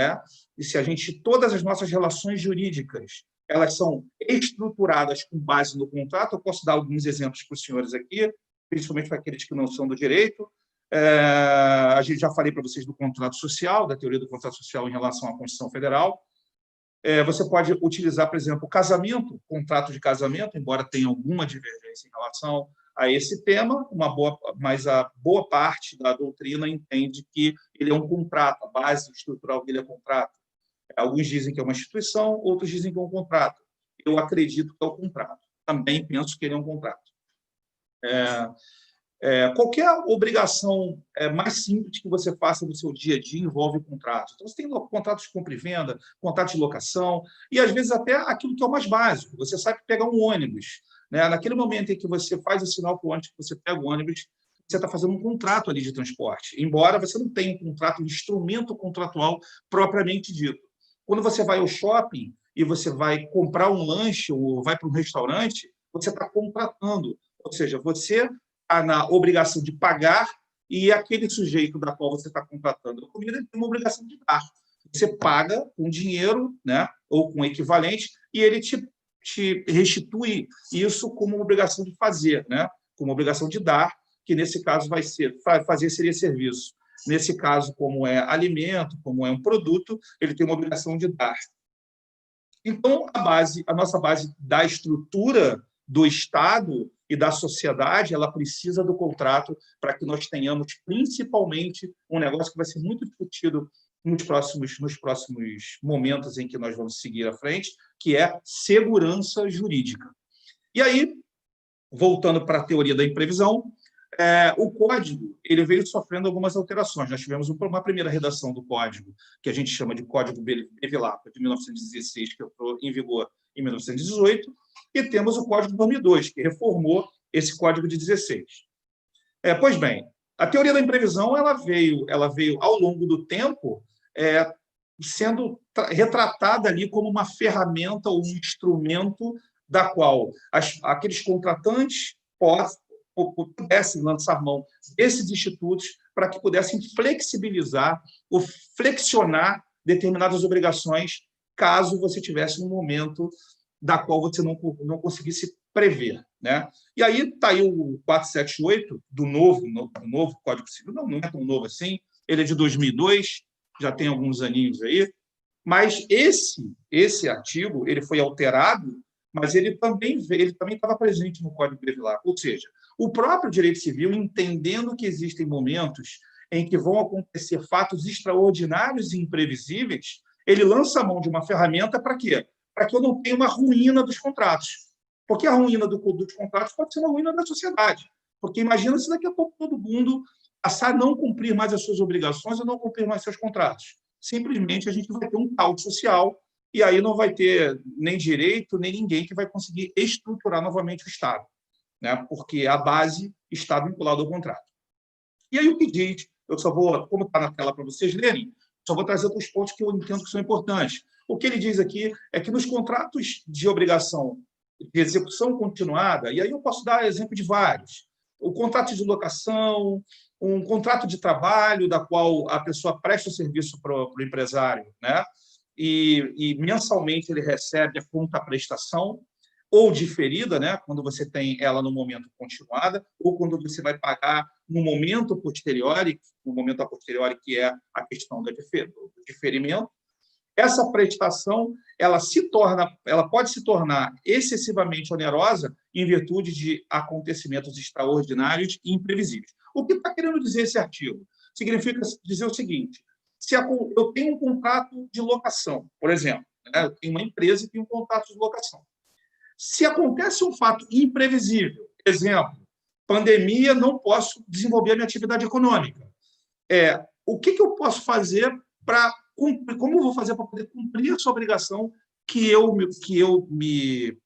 se todas as nossas relações jurídicas elas são estruturadas com base no contrato, eu posso dar alguns exemplos para os senhores aqui, principalmente para aqueles que não são do direito. A gente já falei para vocês do contrato social, da teoria do contrato social em relação à Constituição Federal. Você pode utilizar, por exemplo, o casamento, contrato de casamento, embora tenha alguma divergência em relação a esse tema, mas a boa parte da doutrina entende que ele é um contrato, a base estrutural dele é contrato. Alguns dizem que é uma instituição, outros dizem que é um contrato. Eu acredito que é um contrato. Também penso que ele é um contrato. Qualquer obrigação mais simples que você faça no seu dia a dia envolve contrato. Então, você tem contratos de compra e venda, contrato de locação, e, às vezes, até aquilo que é o mais básico. Você sabe pegar um ônibus. Né? Naquele momento em que você faz o sinal para o ônibus, que você pega o ônibus, você está fazendo um contrato ali de transporte, embora você não tenha um contrato, um instrumento contratual propriamente dito. Quando você vai ao shopping e você vai comprar um lanche ou vai para um restaurante, você está contratando. Ou seja, você está na obrigação de pagar e aquele sujeito da qual você está contratando a comida tem uma obrigação de dar. Você paga com dinheiro, né, ou com equivalente, e ele te restitui isso como uma obrigação de fazer, né, como uma obrigação de dar, que nesse caso fazer seria serviço. Nesse caso, como é alimento, como é um produto, ele tem uma obrigação de dar. Então, a nossa base da estrutura do Estado e da sociedade, ela precisa do contrato para que nós tenhamos, principalmente, um negócio que vai ser muito discutido nos próximos momentos em que nós vamos seguir à frente, que é segurança jurídica. E aí, voltando para a teoria da imprevisão, o Código ele veio sofrendo algumas alterações. Nós tivemos uma primeira redação do Código, que a gente chama de Código Bevilacqua, de 1916, que entrou em vigor em 1918, e temos o Código 2002, que reformou esse Código de 16. Pois bem, a teoria da imprevisão ela veio ao longo do tempo sendo retratada ali como uma ferramenta ou um instrumento da qual aqueles contratantes pudessem lançar mão desses institutos para que pudessem flexibilizar ou flexionar determinadas obrigações, caso você tivesse um momento da qual você não conseguisse prever, né? E aí está aí o 478 do novo Código Civil, não é tão novo assim, ele é de 2002, já tem alguns aninhos aí, mas esse artigo ele foi alterado, mas ele também estava presente no Código Bevilacqua, ou seja, o próprio direito civil, entendendo que existem momentos em que vão acontecer fatos extraordinários e imprevisíveis, ele lança a mão de uma ferramenta para quê? Para que eu não tenha uma ruína dos contratos. Porque a ruína dos contratos pode ser uma ruína da sociedade. Porque imagina se daqui a pouco todo mundo passar a não cumprir mais as suas obrigações ou não cumprir mais seus contratos. Simplesmente a gente vai ter um caos social e aí não vai ter nem direito, nem ninguém que vai conseguir estruturar novamente o Estado, né? Porque a base está vinculada ao contrato. E aí o que diz, eu só vou, como está na tela para vocês lerem, só vou trazer outros pontos que eu entendo que são importantes. O que ele diz aqui é que nos contratos de obrigação de execução continuada, e aí eu posso dar exemplo de vários, o contrato de locação, um contrato de trabalho, da qual a pessoa presta o serviço para o empresário, né? E mensalmente ele recebe a conta-prestação, ou diferida, né? Quando você tem ela no momento continuada, ou quando você vai pagar no momento a posteriori, que é a questão do diferimento. Essa prestação ela pode se tornar excessivamente onerosa em virtude de acontecimentos extraordinários e imprevisíveis. O que está querendo dizer esse artigo? Significa dizer o seguinte: se eu tenho um contrato de locação, por exemplo, né? Eu tenho uma empresa que tem um contrato de locação. Se acontece um fato imprevisível, exemplo, pandemia, não posso desenvolver a minha atividade econômica. O que eu posso fazer para cumprir? Como eu vou fazer para poder cumprir essa obrigação que eu me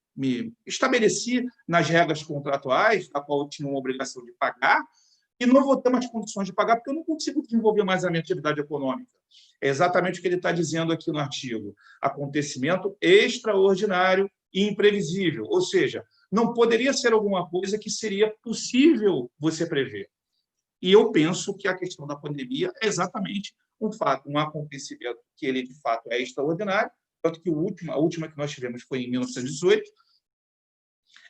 estabeleci nas regras contratuais, da qual eu tinha uma obrigação de pagar, e não vou ter mais condições de pagar porque eu não consigo desenvolver mais a minha atividade econômica. É exatamente o que ele está dizendo aqui no artigo. Acontecimento extraordinário e imprevisível, ou seja, não poderia ser alguma coisa que seria possível você prever. E eu penso que a questão da pandemia é exatamente um fato, um acontecimento que ele, de fato, é extraordinário, tanto que a última que nós tivemos foi em 1918,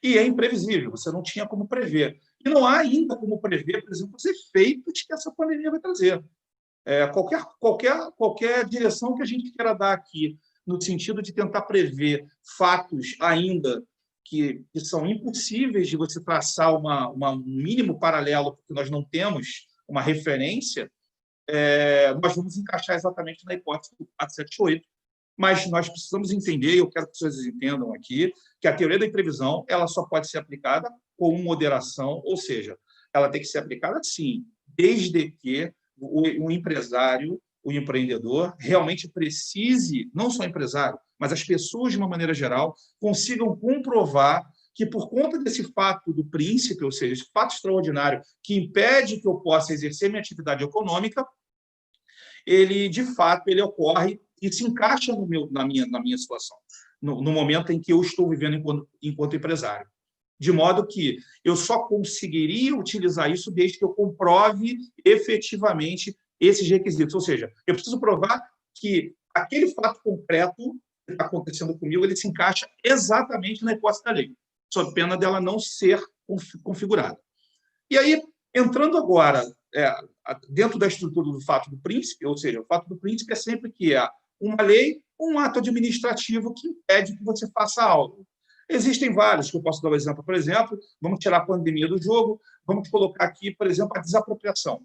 e é imprevisível, você não tinha como prever. E não há ainda como prever, por exemplo, os efeitos que essa pandemia vai trazer. Qualquer direção que a gente queira dar aqui, no sentido de tentar prever fatos ainda que são impossíveis de você traçar um mínimo paralelo, porque nós não temos uma referência, nós vamos encaixar exatamente na hipótese do 478, mas nós precisamos entender, eu quero que vocês entendam aqui, que a teoria da imprevisão ela só pode ser aplicada com moderação, ou seja, ela tem que ser aplicada, sim, desde que o empresário, o empreendedor, realmente precise, não só o empresário, mas as pessoas, de uma maneira geral, consigam comprovar que, por conta desse fato do príncipe, ou seja, esse fato extraordinário que impede que eu possa exercer minha atividade econômica, ele, de fato, ele ocorre e se encaixa na minha situação, no momento em que eu estou vivendo enquanto empresário. De modo que eu só conseguiria utilizar isso desde que eu comprove efetivamente esses requisitos. Ou seja, eu preciso provar que aquele fato concreto que está acontecendo comigo, ele se encaixa exatamente na hipótese da lei, sob pena dela não ser configurada. E aí, entrando agora dentro da estrutura do fato do príncipe, ou seja, o fato do príncipe é sempre que há uma lei, um ato administrativo que impede que você faça algo. Existem vários, que eu posso dar um exemplo. Por exemplo, vamos tirar a pandemia do jogo, vamos colocar aqui, por exemplo, a desapropriação.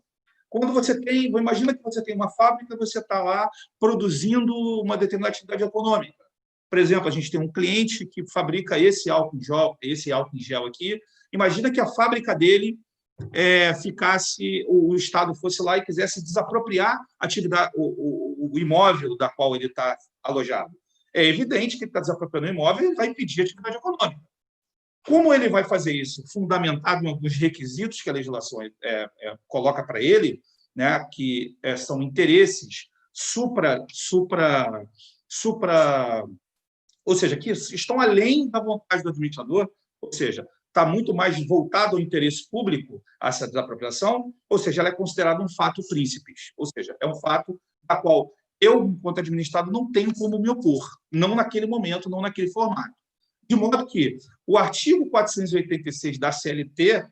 Quando você tem, imagina que você tem uma fábrica, você está lá produzindo uma determinada atividade econômica. Por exemplo, a gente tem um cliente que fabrica esse álcool em gel aqui. Imagina que a fábrica dele o Estado fosse lá e quisesse desapropriar a atividade, o imóvel da qual ele está alojado. É evidente que ele está desapropriando o imóvel e vai impedir a atividade econômica. Como ele vai fazer isso? Fundamentado em alguns requisitos que a legislação coloca para ele, né, que são interesses ou seja, que estão além da vontade do administrador, ou seja, está muito mais voltado ao interesse público, essa desapropriação, ou seja, ela é considerada um fato príncipes, ou seja, é um fato da qual eu, enquanto administrado, não tenho como me opor, não naquele momento, não naquele formato. De modo que o artigo 486 da CLT,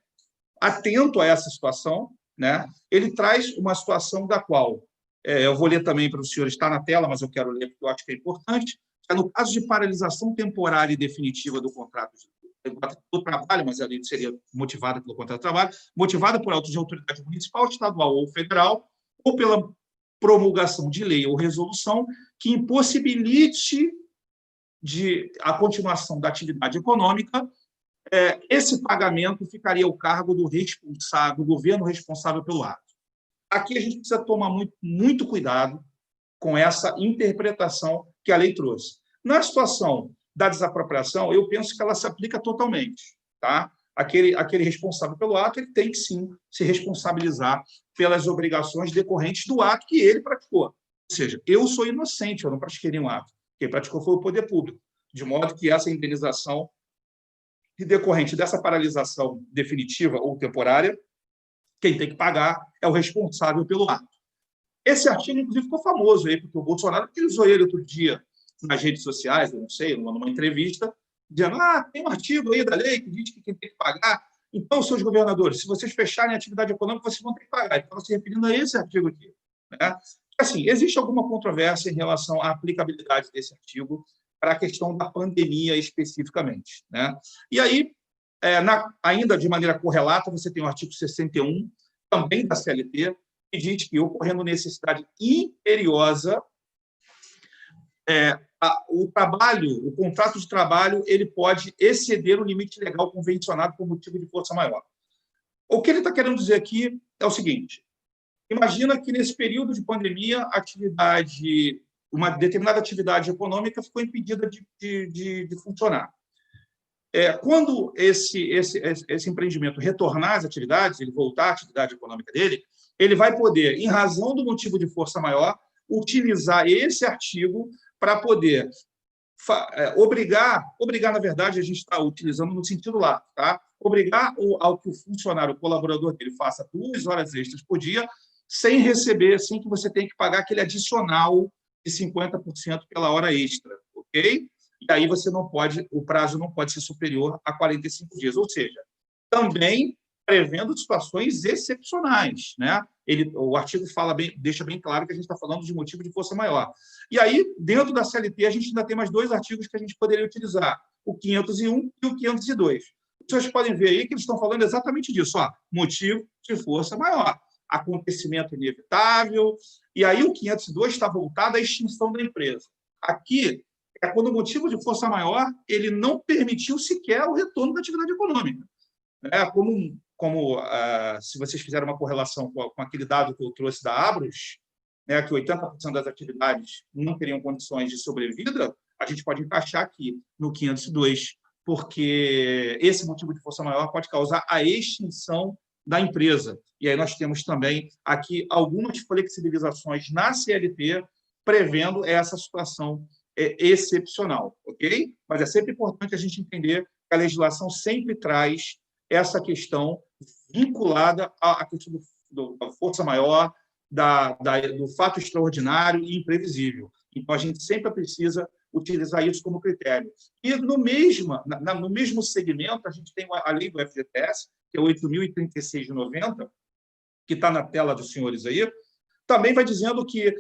atento a essa situação, né, ele traz uma situação da qual, eu vou ler também para o senhor, está na tela, mas eu quero ler porque eu acho que é importante, é no caso de paralisação temporária e definitiva do contrato do trabalho, mas ali seria motivada pelo contrato de trabalho, motivada por autos de autoridade municipal, estadual ou federal, ou pela promulgação de lei ou resolução que impossibilite a continuação da atividade econômica, esse pagamento ficaria ao cargo do responsável, do governo responsável pelo ato. Aqui a gente precisa tomar muito cuidado com essa interpretação que a lei trouxe. Na situação da desapropriação, eu penso que ela se aplica totalmente. Tá? Aquele responsável pelo ato, ele tem que, sim, se responsabilizar pelas obrigações decorrentes do ato que ele praticou. Ou seja, eu sou inocente, eu não pratiquei nenhum ato. Quem praticou foi o poder público. De modo que essa indenização decorrente dessa paralisação definitiva ou temporária, quem tem que pagar é o responsável pelo ato. Esse artigo, inclusive, ficou famoso aí, porque o Bolsonaro utilizou ele outro dia nas redes sociais, eu não sei, numa entrevista, dizendo, tem um artigo aí da lei que diz que quem tem que pagar. Então, seus governadores, se vocês fecharem a atividade econômica, vocês vão ter que pagar. Ele estava se referindo a esse artigo aqui. Né? Assim, existe alguma controvérsia em relação à aplicabilidade desse artigo para a questão da pandemia especificamente. Né? E aí, ainda de maneira correlata, você tem o artigo 61, também da CLT, que diz que, ocorrendo necessidade imperiosa, o contrato de trabalho ele pode exceder o limite legal convencionado por motivo de força maior. O que ele está querendo dizer aqui é o seguinte: imagina que, nesse período de pandemia, uma determinada atividade econômica ficou impedida de funcionar. Quando esse empreendimento retornar às atividades, ele voltar à atividade econômica dele, ele vai poder, em razão do motivo de força maior, utilizar esse artigo para poder obrigar, na verdade, a gente está utilizando no sentido lá, tá? Obrigar ao que o funcionário, o colaborador dele, faça 2 horas extras por dia, sem receber, sem que você tenha que pagar aquele adicional de 50% pela hora extra, ok? E aí o prazo não pode ser superior a 45 dias, ou seja, também prevendo situações excepcionais, né? O artigo deixa bem claro que a gente está falando de motivo de força maior. E aí, dentro da CLT, a gente ainda tem mais 2 artigos que a gente poderia utilizar, o 501 e o 502. Vocês podem ver aí que eles estão falando exatamente disso, motivo de força maior, acontecimento inevitável, e aí o 502 está voltado à extinção da empresa. Aqui é quando o motivo de força maior ele não permitiu sequer o retorno da atividade econômica. Se vocês fizerem uma correlação com aquele dado que eu trouxe da Abros, né, que 80% das atividades não teriam condições de sobrevida, a gente pode encaixar aqui no 502, porque esse motivo de força maior pode causar a extinção da empresa. E aí nós temos também aqui algumas flexibilizações na CLT prevendo essa situação excepcional, ok? Mas é sempre importante a gente entender que a legislação sempre traz essa questão vinculada à questão da força maior, do fato extraordinário e imprevisível. Então, a gente sempre precisa utilizar isso como critério. E no mesmo segmento, a gente tem a lei do FGTS, que é 8.036 de 90, que está na tela dos senhores aí, também vai dizendo que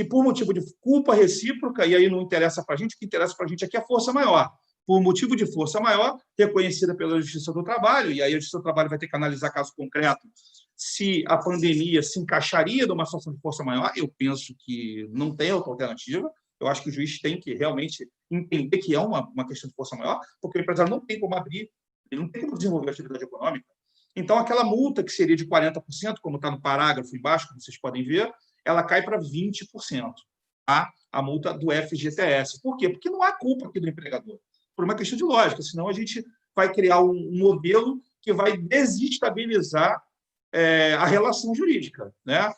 por motivo de culpa recíproca, e aí não interessa para a gente, o que interessa para a gente aqui é a força maior. Por motivo de força maior, reconhecida pela Justiça do Trabalho, e aí a Justiça do Trabalho vai ter que analisar caso concreto se a pandemia se encaixaria numa situação de força maior. Eu penso que não tem outra alternativa. Eu acho que o juiz tem que realmente entender que é uma questão de força maior, porque o empresário não tem como abrir, ele não tem como desenvolver a atividade econômica. Então, aquela multa que seria de 40%, como está no parágrafo embaixo, como vocês podem ver, ela cai para 20%, tá? A multa do FGTS. Por quê? Porque não há culpa aqui do empregador, por uma questão de lógica, senão a gente vai criar um modelo que vai desestabilizar a relação jurídica, né?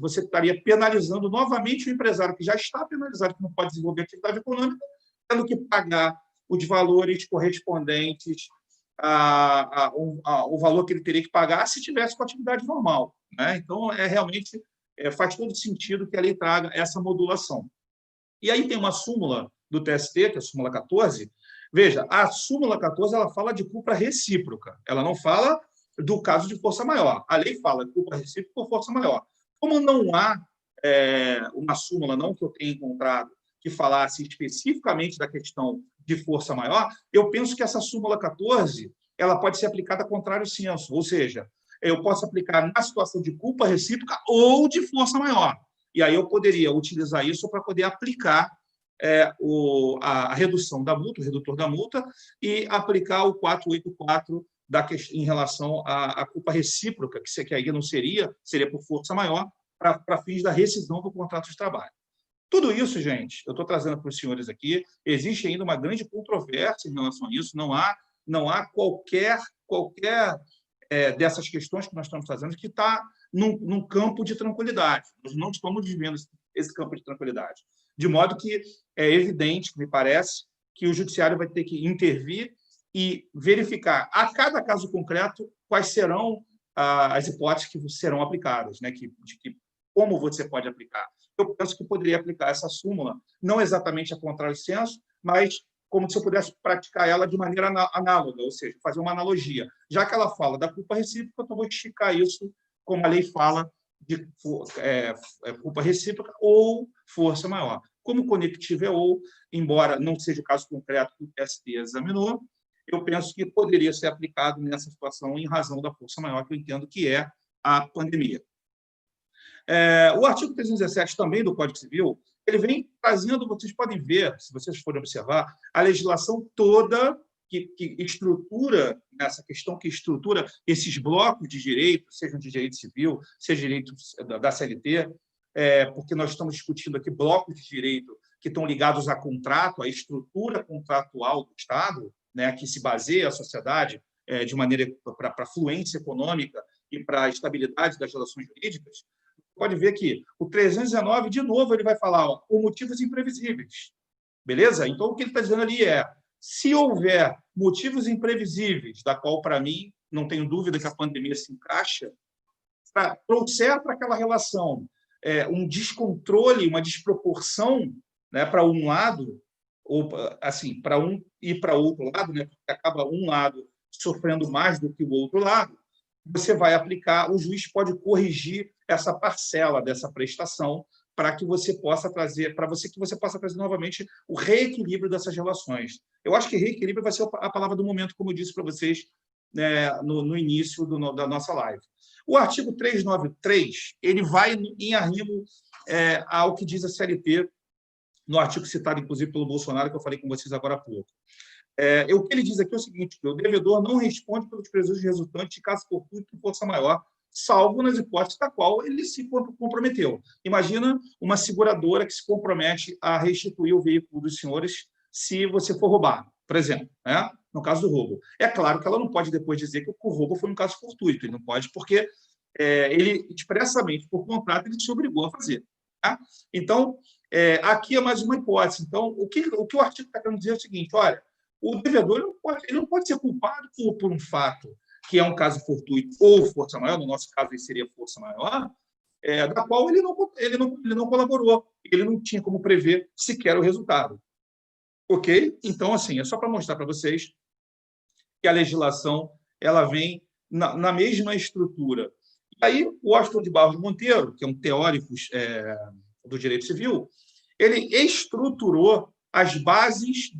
você estaria penalizando novamente o empresário que já está penalizado, que não pode desenvolver atividade econômica, tendo que pagar os valores correspondentes ao valor que ele teria que pagar se tivesse com atividade normal, né? Então, realmente faz todo sentido que a lei traga essa modulação. E aí tem uma súmula do TST, que é a súmula 14. Veja, a súmula 14 ela fala de culpa recíproca, ela não fala do caso de força maior. A lei fala de culpa recíproca por força maior. Como não há uma súmula, não que eu tenha encontrado, que falasse especificamente da questão de força maior, eu penso que essa súmula 14 ela pode ser aplicada a contrário senso, ou seja, eu posso aplicar na situação de culpa recíproca ou de força maior. E aí eu poderia utilizar isso para poder aplicar a redução da multa, o redutor da multa, e aplicar o 484 em relação à culpa recíproca, que aí não seria por força maior, para fins da rescisão do contrato de trabalho. Tudo isso, gente, eu estou trazendo para os senhores aqui, existe ainda uma grande controvérsia em relação a isso, não há qualquer dessas questões que nós estamos trazendo que está num campo de tranquilidade. Nós não estamos vivendo esse campo de tranquilidade. De modo que é evidente, me parece, que o judiciário vai ter que intervir e verificar, a cada caso concreto, quais serão as hipóteses que serão aplicadas, né? Como você pode aplicar. Eu penso que poderia aplicar essa súmula, não exatamente a contrário senso, mas como se eu pudesse praticar ela de maneira análoga, ou seja, fazer uma analogia. Já que ela fala da culpa recíproca, então vou esticar isso, como a lei fala, de culpa recíproca ou força maior. Como o conectivo é ou, embora não seja o caso concreto que o TST examinou, eu penso que poderia ser aplicado nessa situação em razão da força maior, que eu entendo que é a pandemia. O artigo 317 também do Código Civil, ele vem trazendo, vocês podem ver, se vocês forem observar, a legislação toda que estrutura essa questão, que estrutura esses blocos de direito, sejam de direito civil, seja direito da CLT, porque nós estamos discutindo aqui blocos de direito que estão ligados a contrato, à estrutura contratual do Estado, né, que se baseia a sociedade de maneira para a fluência econômica e para a estabilidade das relações jurídicas. Pode ver que o 319, de novo, ele vai falar por motivos imprevisíveis. Beleza? Então, o que ele está dizendo ali é, se houver motivos imprevisíveis, da qual, para mim, não tenho dúvida que a pandemia se encaixa, trouxer para aquela relação um descontrole, uma desproporção, né, para um lado, ou assim, para um e para outro lado, né, porque acaba um lado sofrendo mais do que o outro lado, você vai aplicar, o juiz pode corrigir essa parcela dessa prestação para que você possa trazer, novamente o reequilíbrio dessas relações. Eu acho que reequilíbrio vai ser a palavra do momento, como eu disse para vocês no início da nossa live. O artigo 393, ele vai em arrimo ao que diz a CLT, no artigo citado, inclusive, pelo Bolsonaro, que eu falei com vocês agora há pouco. O que ele diz aqui é o seguinte, que o devedor não responde pelos prejuízos resultantes de caso fortuito e força maior, salvo nas hipóteses da qual ele se comprometeu. Imagina uma seguradora que se compromete a restituir o veículo dos senhores se você for roubado, por exemplo, né? No caso do roubo. É claro que ela não pode depois dizer que o roubo foi um caso fortuito, ele não pode, porque ele expressamente, por contrato, ele se obrigou a fazer. Tá? Então, aqui é mais uma hipótese. Então, o que o artigo está querendo dizer é o seguinte, olha, o devedor ele não pode ser culpado por um fato que é um caso fortuito ou força maior, no nosso caso aí seria força maior, da qual ele não colaborou, ele não tinha como prever sequer o resultado. Ok? Então, assim, é só para mostrar para vocês que a legislação ela vem na mesma estrutura. E aí, o Washington de Barros Monteiro, que é um teórico do direito civil, ele estruturou as bases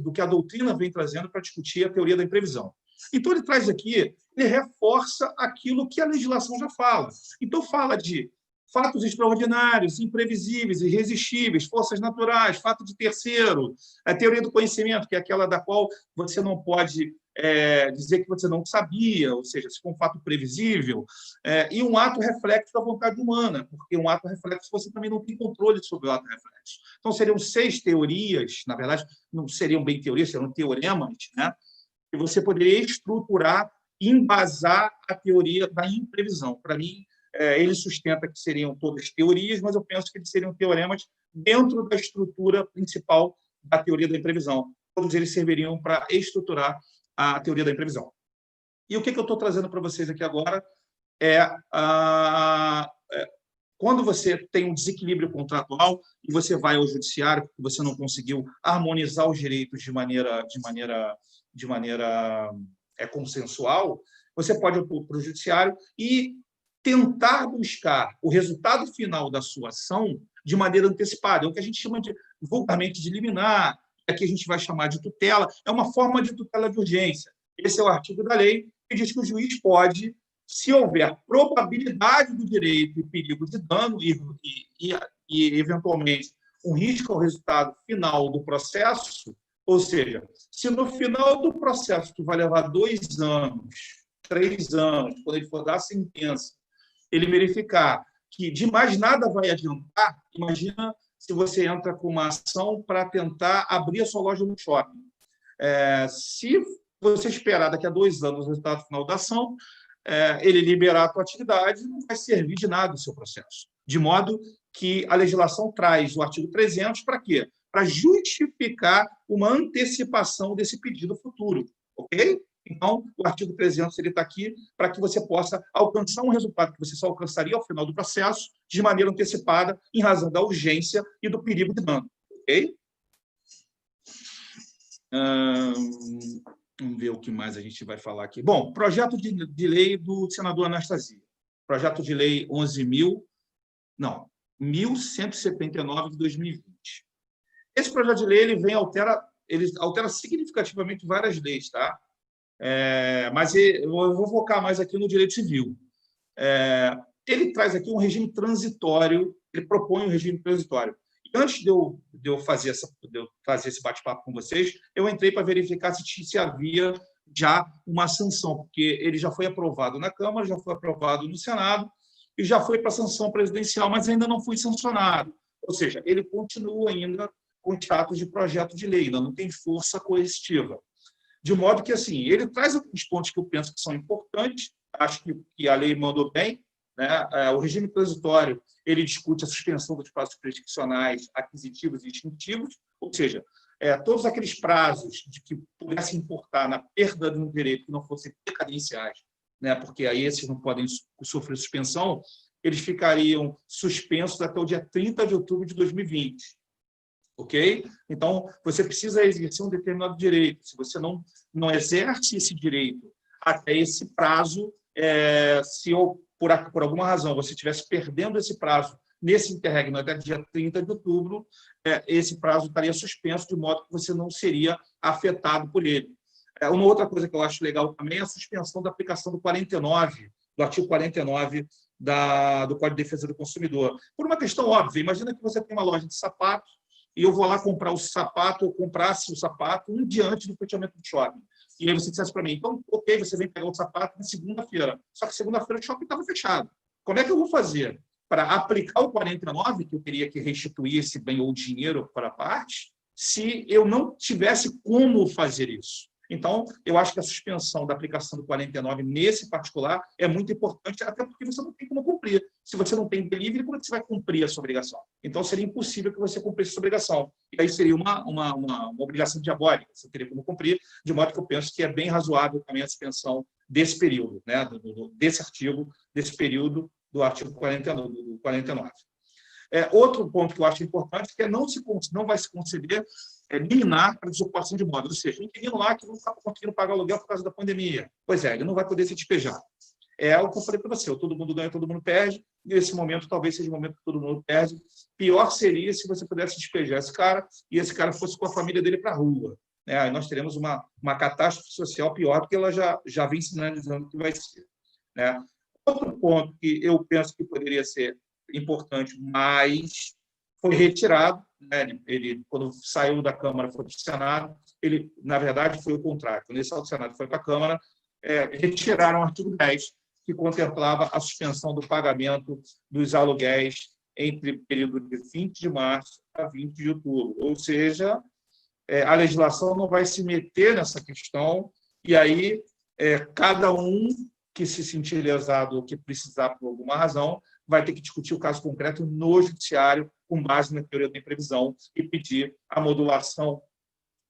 do que a doutrina vem trazendo para discutir a teoria da imprevisão. Então, ele traz aqui, ele reforça aquilo que a legislação já fala. Então, fala de fatos extraordinários, imprevisíveis, irresistíveis, forças naturais, fato de terceiro, a teoria do conhecimento, que é aquela da qual você não pode dizer que você não sabia, ou seja, se for um fato previsível, e um ato reflexo da vontade humana, porque um ato reflexo você também não tem controle sobre o ato reflexo. Então, seriam 6 teorias, na verdade, não seriam bem teorias, seriam teoremas, né? Que você poderia estruturar e embasar a teoria da imprevisão. Para mim, ele sustenta que seriam todas teorias, mas eu penso que eles seriam teoremas dentro da estrutura principal da teoria da imprevisão. Todos eles serviriam para estruturar a teoria da imprevisão. E o que eu estou trazendo para vocês aqui agora quando você tem um desequilíbrio contratual e você vai ao judiciário porque você não conseguiu harmonizar os direitos de maneira consensual, você pode ir para o judiciário e tentar buscar o resultado final da sua ação de maneira antecipada. É o que a gente chama vulgarmente de liminar, aqui a gente vai chamar de tutela, é uma forma de tutela de urgência. Esse é o artigo da lei que diz que o juiz pode, se houver probabilidade do direito e perigo de dano e eventualmente, um risco ao resultado final do processo, ou seja, se no final do processo, que vai levar 2 anos, 3 anos, quando ele for dar a sentença, ele verificar que de mais nada vai adiantar, imagina se você entra com uma ação para tentar abrir a sua loja no shopping. Se você esperar daqui a 2 anos o resultado final da ação, ele liberar a sua atividade, não vai servir de nada o seu processo. De modo que a legislação traz o artigo 300 para quê? Para justificar uma antecipação desse pedido futuro. Ok? Então, o artigo 300 está aqui para que você possa alcançar um resultado que você só alcançaria ao final do processo de maneira antecipada, em razão da urgência e do perigo de dano. Ok? Vamos ver o que mais a gente vai falar aqui. Bom, projeto de lei do senador Anastasia. Projeto de lei 11.179 de 2020. Esse projeto de lei ele altera significativamente várias leis, tá? Mas eu vou focar mais aqui no direito civil. Ele traz aqui um regime transitório, ele propõe um regime transitório. E antes de eu fazer esse bate-papo com vocês, eu entrei para verificar se havia já uma sanção, porque ele já foi aprovado na Câmara, já foi aprovado no Senado e já foi para a sanção presidencial, mas ainda não foi sancionado. Ou seja, ele continua ainda com status de projeto de lei, ainda não tem força coercitiva. De modo que, assim, ele traz alguns pontos que eu penso que são importantes, acho que a lei mandou bem, né? O regime transitório, ele discute a suspensão dos prazos prescricionais, aquisitivos e extintivos, ou seja, todos aqueles prazos de que pudessem importar na perda de um direito que não fossem decadenciais, né? Porque aí esses não podem sofrer suspensão, eles ficariam suspensos até o dia 30 de outubro de 2020. Ok? Então, você precisa exercer um determinado direito. Se você não exerce esse direito até esse prazo, se por alguma razão você estivesse perdendo esse prazo nesse interregno até dia 30 de outubro, esse prazo estaria suspenso, de modo que você não seria afetado por ele. Uma outra coisa que eu acho legal também é a suspensão da aplicação do artigo 49 do Código de Defesa do Consumidor. Por uma questão óbvia, imagina que você tem uma loja de sapatos e eu vou lá comprar o sapato, ou comprasse o sapato um dia antes do fechamento do shopping. E aí você dissesse para mim, então, ok, você vem pegar o sapato na segunda-feira. Só que segunda-feira o shopping estava fechado. Como é que eu vou fazer para aplicar o 49, que eu teria que restituir esse bem ou dinheiro para a parte, se eu não tivesse como fazer isso? Então, eu acho que a suspensão da aplicação do 49 nesse particular é muito importante, até porque você não tem como cumprir. Se você não tem delivery, como é que você vai cumprir a sua obrigação? Então, seria impossível que você cumprisse essa obrigação. E aí seria uma obrigação diabólica, você teria como cumprir, de modo que eu penso que é bem razoável também a suspensão desse período, né? Desse artigo, desse período do artigo 49. Outro ponto que eu acho importante é que não vai se conceder liminar para desocupação de imóveis, ou seja, o inquilino lá que não está conseguindo pagar o aluguel por causa da pandemia. Pois ele não vai poder se despejar. É o que eu falei para você, todo mundo ganha, todo mundo perde, e esse momento talvez seja o momento que todo mundo perde. Pior seria se você pudesse despejar esse cara e esse cara fosse com a família dele para a rua. Aí nós teremos uma catástrofe social pior do que ela já vem sinalizando que vai ser. Outro ponto que eu penso que poderia ser importante, mas foi retirado, né? Ele, quando saiu da Câmara, foi para o Senado, ele, na verdade, foi o contrário. Quando ele saiu do Senado e foi para a Câmara, retiraram o artigo 10, que contemplava a suspensão do pagamento dos aluguéis entre o período de 20 de março a 20 de outubro. Ou seja, a legislação não vai se meter nessa questão, e aí cada um que se sentir lesado ou que precisar por alguma razão, vai ter que discutir o caso concreto no judiciário, com base na teoria da imprevisão, e pedir a modulação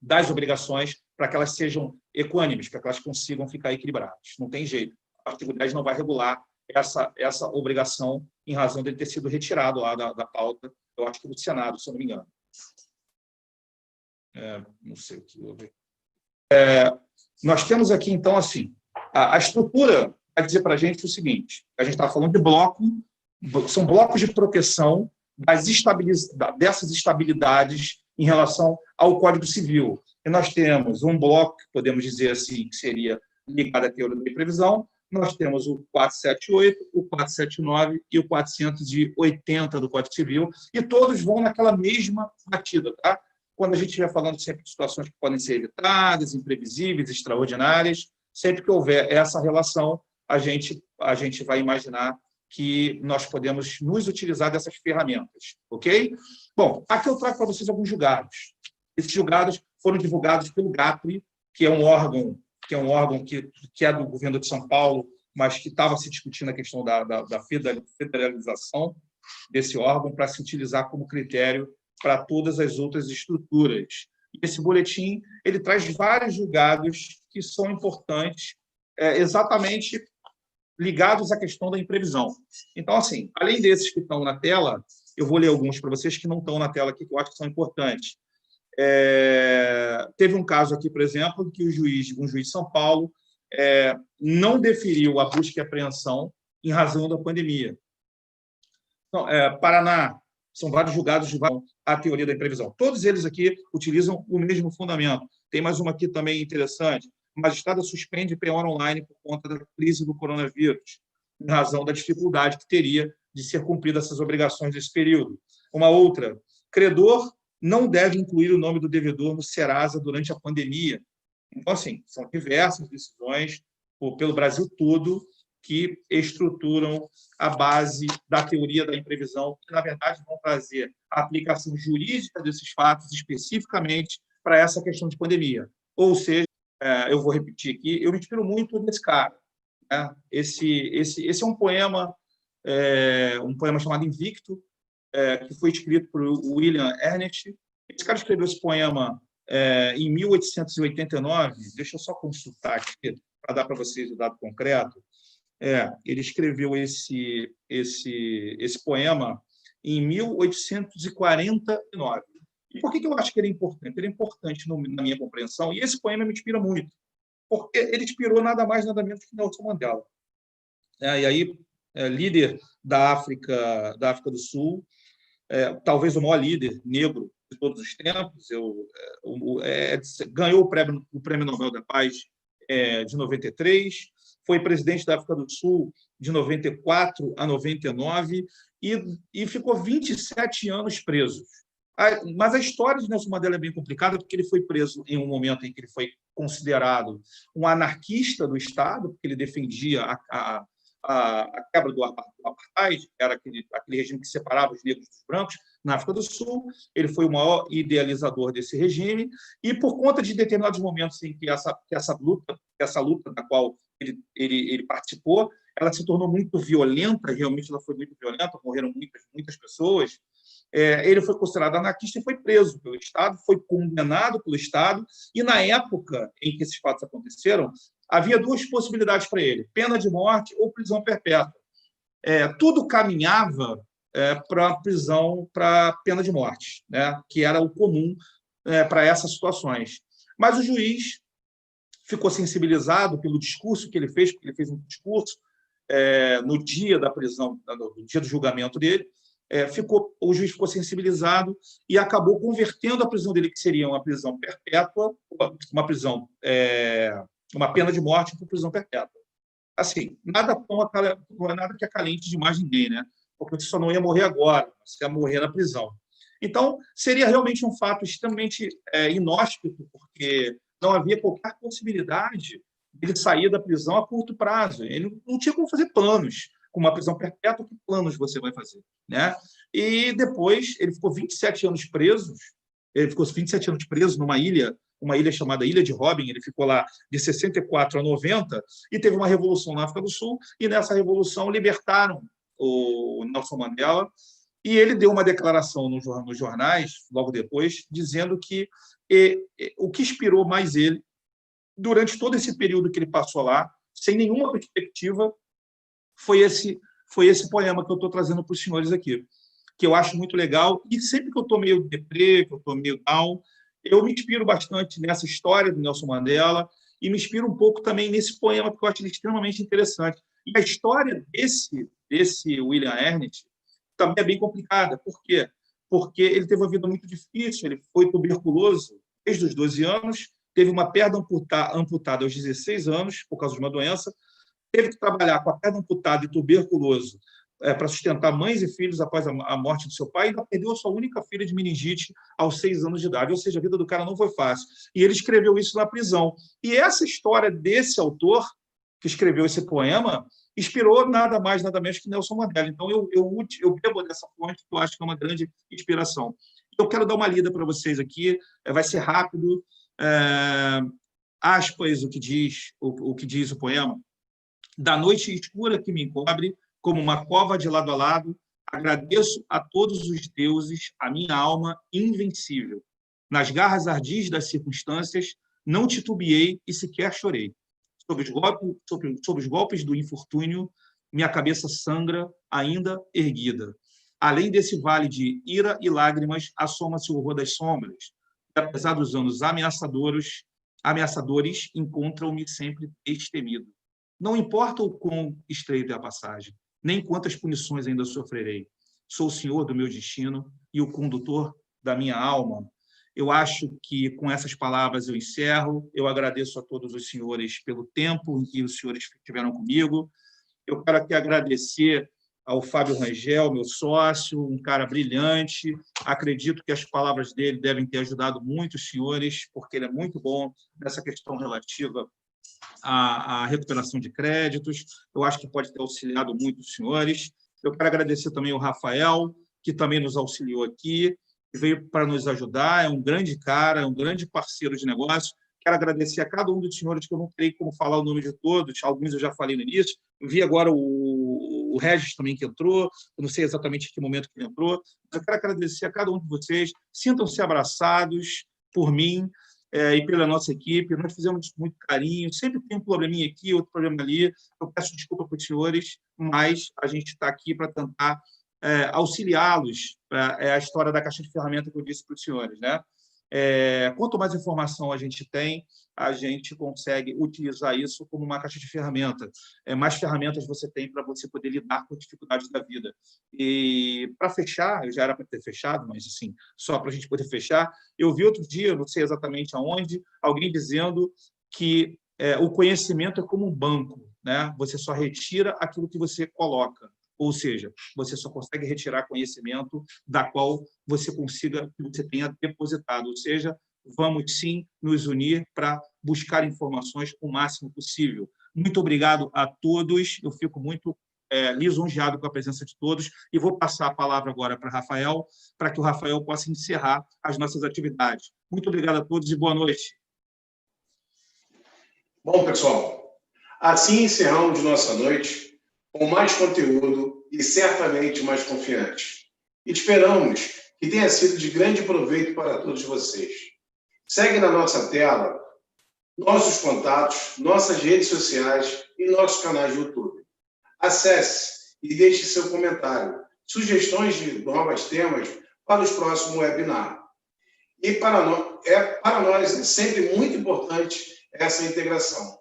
das obrigações para que elas sejam equânimes, para que elas consigam ficar equilibradas. Não tem jeito. O artigo 10 não vai regular essa obrigação em razão dele ter sido retirado lá da pauta, eu acho que do Senado, se eu não me engano. Não sei o que houve. Nós temos aqui, então, assim, a estrutura vai dizer para a gente o seguinte: a gente está falando de bloco, são blocos de proteção dessas estabilidades em relação ao Código Civil. E nós temos um bloco, podemos dizer assim, que seria ligado à teoria da previsão. Nós temos o 478, o 479 e o 480 do Código Civil, e todos vão naquela mesma batida, tá? Quando a gente estiver falando sempre de situações que podem ser evitadas, imprevisíveis, extraordinárias, sempre que houver essa relação, a gente vai imaginar que nós podemos nos utilizar dessas ferramentas, ok? Bom, aqui eu trago para vocês alguns julgados. Esses julgados foram divulgados pelo GAPRI, que é um órgão que é do governo de São Paulo, mas que estava se discutindo a questão da federalização desse órgão para se utilizar como critério para todas as outras estruturas. E esse boletim ele traz vários julgados que são importantes, exatamente ligados à questão da imprevisão. Então, assim, além desses que estão na tela, eu vou ler alguns para vocês que não estão na tela aqui, que eu acho que são importantes. Teve um caso aqui, por exemplo, que um juiz de São Paulo não deferiu a busca e apreensão em razão da pandemia. Então, Paraná, são vários julgados de a teoria da imprevisão. Todos eles aqui utilizam o mesmo fundamento. Tem mais uma aqui também interessante. O magistrado suspende penhora online por conta da crise do coronavírus, em razão da dificuldade que teria de ser cumpridas essas obrigações nesse período. Uma outra, credor não deve incluir o nome do devedor no Serasa durante a pandemia. Então, assim, são diversas decisões pelo Brasil todo que estruturam a base da teoria da imprevisão, que, na verdade, vão trazer a aplicação jurídica desses fatos especificamente para essa questão de pandemia. Ou seja, eu vou repetir aqui, eu me inspiro muito nesse cara. Né? Esse é um poema chamado Invicto, que foi escrito por William Ernest. Esse cara escreveu esse poema em 1889. Deixa eu só consultar aqui para dar para vocês o dado concreto. Ele escreveu esse poema em 1849. E por que eu acho que ele é importante? Ele é importante na minha compreensão, e esse poema me inspira muito, porque ele inspirou nada mais, nada menos que Nelson Mandela. E aí, líder da África do Sul, talvez o maior líder negro de todos os tempos, ganhou o Prêmio Nobel da Paz de 93, foi presidente da África do Sul de 94 a 99 e ficou 27 anos preso. Mas a história de Nelson Mandela é bem complicada, porque ele foi preso em um momento em que ele foi considerado um anarquista do Estado, porque ele defendia a quebra do apartheid, que era aquele regime que separava os negros dos brancos na África do Sul. Ele foi o maior idealizador desse regime, e por conta de determinados momentos em que essa luta da qual ele participou, ela se tornou muito violenta, realmente ela foi muito violenta, morreram muitas pessoas. Ele foi considerado anarquista e foi preso pelo Estado, foi condenado pelo Estado, e na época em que esses fatos aconteceram, havia duas possibilidades para ele: pena de morte ou prisão perpétua. Tudo caminhava para prisão, para pena de morte, né, que era o comum para essas situações. Mas o juiz ficou sensibilizado pelo discurso que ele fez, porque ele fez um discurso no dia da prisão, no dia do julgamento dele. O juiz ficou sensibilizado e acabou convertendo a prisão dele, que seria uma prisão perpétua, uma pena de morte, para prisão perpétua. Assim, nada que acalente demais ninguém, né? Porque você só não ia morrer agora, você ia morrer na prisão. Então, seria realmente um fato extremamente inóspito, porque não havia qualquer possibilidade de ele sair da prisão a curto prazo. Ele não tinha como fazer planos. Com uma prisão perpétua, que planos você vai fazer? Né? E depois ele ficou 27 anos preso. Ele ficou 27 anos preso numa ilha uma ilha chamada Ilha de Robben. Ele ficou lá de 64 a 90 e teve uma revolução na África do Sul, e nessa revolução libertaram o Nelson Mandela, e ele deu uma declaração nos jornais, logo depois, dizendo que o que inspirou mais ele, durante todo esse período que ele passou lá, sem nenhuma perspectiva, foi esse poema que eu estou trazendo para os senhores aqui, que eu acho muito legal, e sempre que eu estou meio deprê, que eu estou meio down, eu me inspiro bastante nessa história do Nelson Mandela e me inspiro um pouco também nesse poema, porque eu acho ele extremamente interessante. E a história desse William Ernest também é bem complicada. Por quê? Porque ele teve uma vida muito difícil, ele foi tuberculoso desde os 12 anos, teve uma perna amputada aos 16 anos, por causa de uma doença, teve que trabalhar com a perna amputada e tuberculoso para sustentar mães e filhos após a morte do seu pai, e ainda perdeu a sua única filha de meningite aos 6 anos de idade. Ou seja, a vida do cara não foi fácil. E ele escreveu isso na prisão. E essa história desse autor, que escreveu esse poema, inspirou nada mais, nada menos que Nelson Mandela. Então, eu bebo dessa fonte, que eu acho que é uma grande inspiração. Eu quero dar uma lida para vocês aqui, vai ser rápido. Aspas, o que diz o poema. Da noite escura que me encobre, como uma cova de lado a lado, agradeço a todos os deuses a minha alma invencível. Nas garras ardis das circunstâncias, não titubeei e sequer chorei. Sob os golpes do infortúnio, minha cabeça sangra, ainda erguida. Além desse vale de ira e lágrimas, assoma-se o horror das sombras. E, apesar dos anos ameaçadores, encontram-me sempre destemido. Não importa o quão estreita é a passagem, nem quantas punições ainda sofrerei. Sou o senhor do meu destino e o condutor da minha alma. Eu acho que, com essas palavras, eu encerro. Eu agradeço a todos os senhores pelo tempo em que os senhores estiveram comigo. Eu quero aqui agradecer ao Fábio Rangel, meu sócio, um cara brilhante. Acredito que as palavras dele devem ter ajudado muitos senhores, porque ele é muito bom nessa questão relativa à recuperação de créditos. Eu acho que pode ter auxiliado muito os senhores. Eu quero agradecer também ao Rafael, que também nos auxiliou aqui, que veio para nos ajudar. É um grande cara, é um grande parceiro de negócio. Quero agradecer a cada um dos senhores, que eu não terei como falar o nome de todos, alguns eu já falei no início. Eu vi agora o Regis também, que entrou, eu não sei exatamente em que momento que ele entrou, mas eu quero agradecer a cada um de vocês. Sintam-se abraçados por mim e pela nossa equipe. Nós fizemos muito carinho, sempre tem um probleminha aqui, outro problema ali. Eu peço desculpa para os senhores, mas a gente está aqui para tentar auxiliá-los. É a história da caixa de ferramenta que eu disse para os senhores, né? Quanto mais informação a gente tem, a gente consegue utilizar isso como uma caixa de ferramenta. Mais ferramentas você tem para você poder lidar com as dificuldades da vida. E, para fechar, eu já era para ter fechado, mas assim, só para a gente poder fechar, eu vi outro dia, não sei exatamente aonde, alguém dizendo que o conhecimento é como um banco, né? Você só retira aquilo que você coloca. Ou seja, você só consegue retirar conhecimento da qual você tenha depositado. Ou seja, vamos sim nos unir para buscar informações o máximo possível. Muito obrigado a todos. Eu fico muito lisonjeado com a presença de todos e vou passar a palavra agora para Rafael, para que o Rafael possa encerrar as nossas atividades. Muito obrigado a todos e boa noite. Bom, pessoal, assim encerramos nossa noite com mais conteúdo e certamente mais confiante. E esperamos que tenha sido de grande proveito para todos vocês. Segue na nossa tela nossos contatos, nossas redes sociais e nossos canais de YouTube. Acesse e deixe seu comentário, sugestões de novos temas para os próximos webinars. E para nós é sempre muito importante essa integração.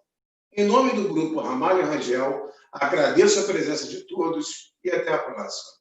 Em nome do Grupo Ramalho Rangel, agradeço a presença de todos e até a próxima.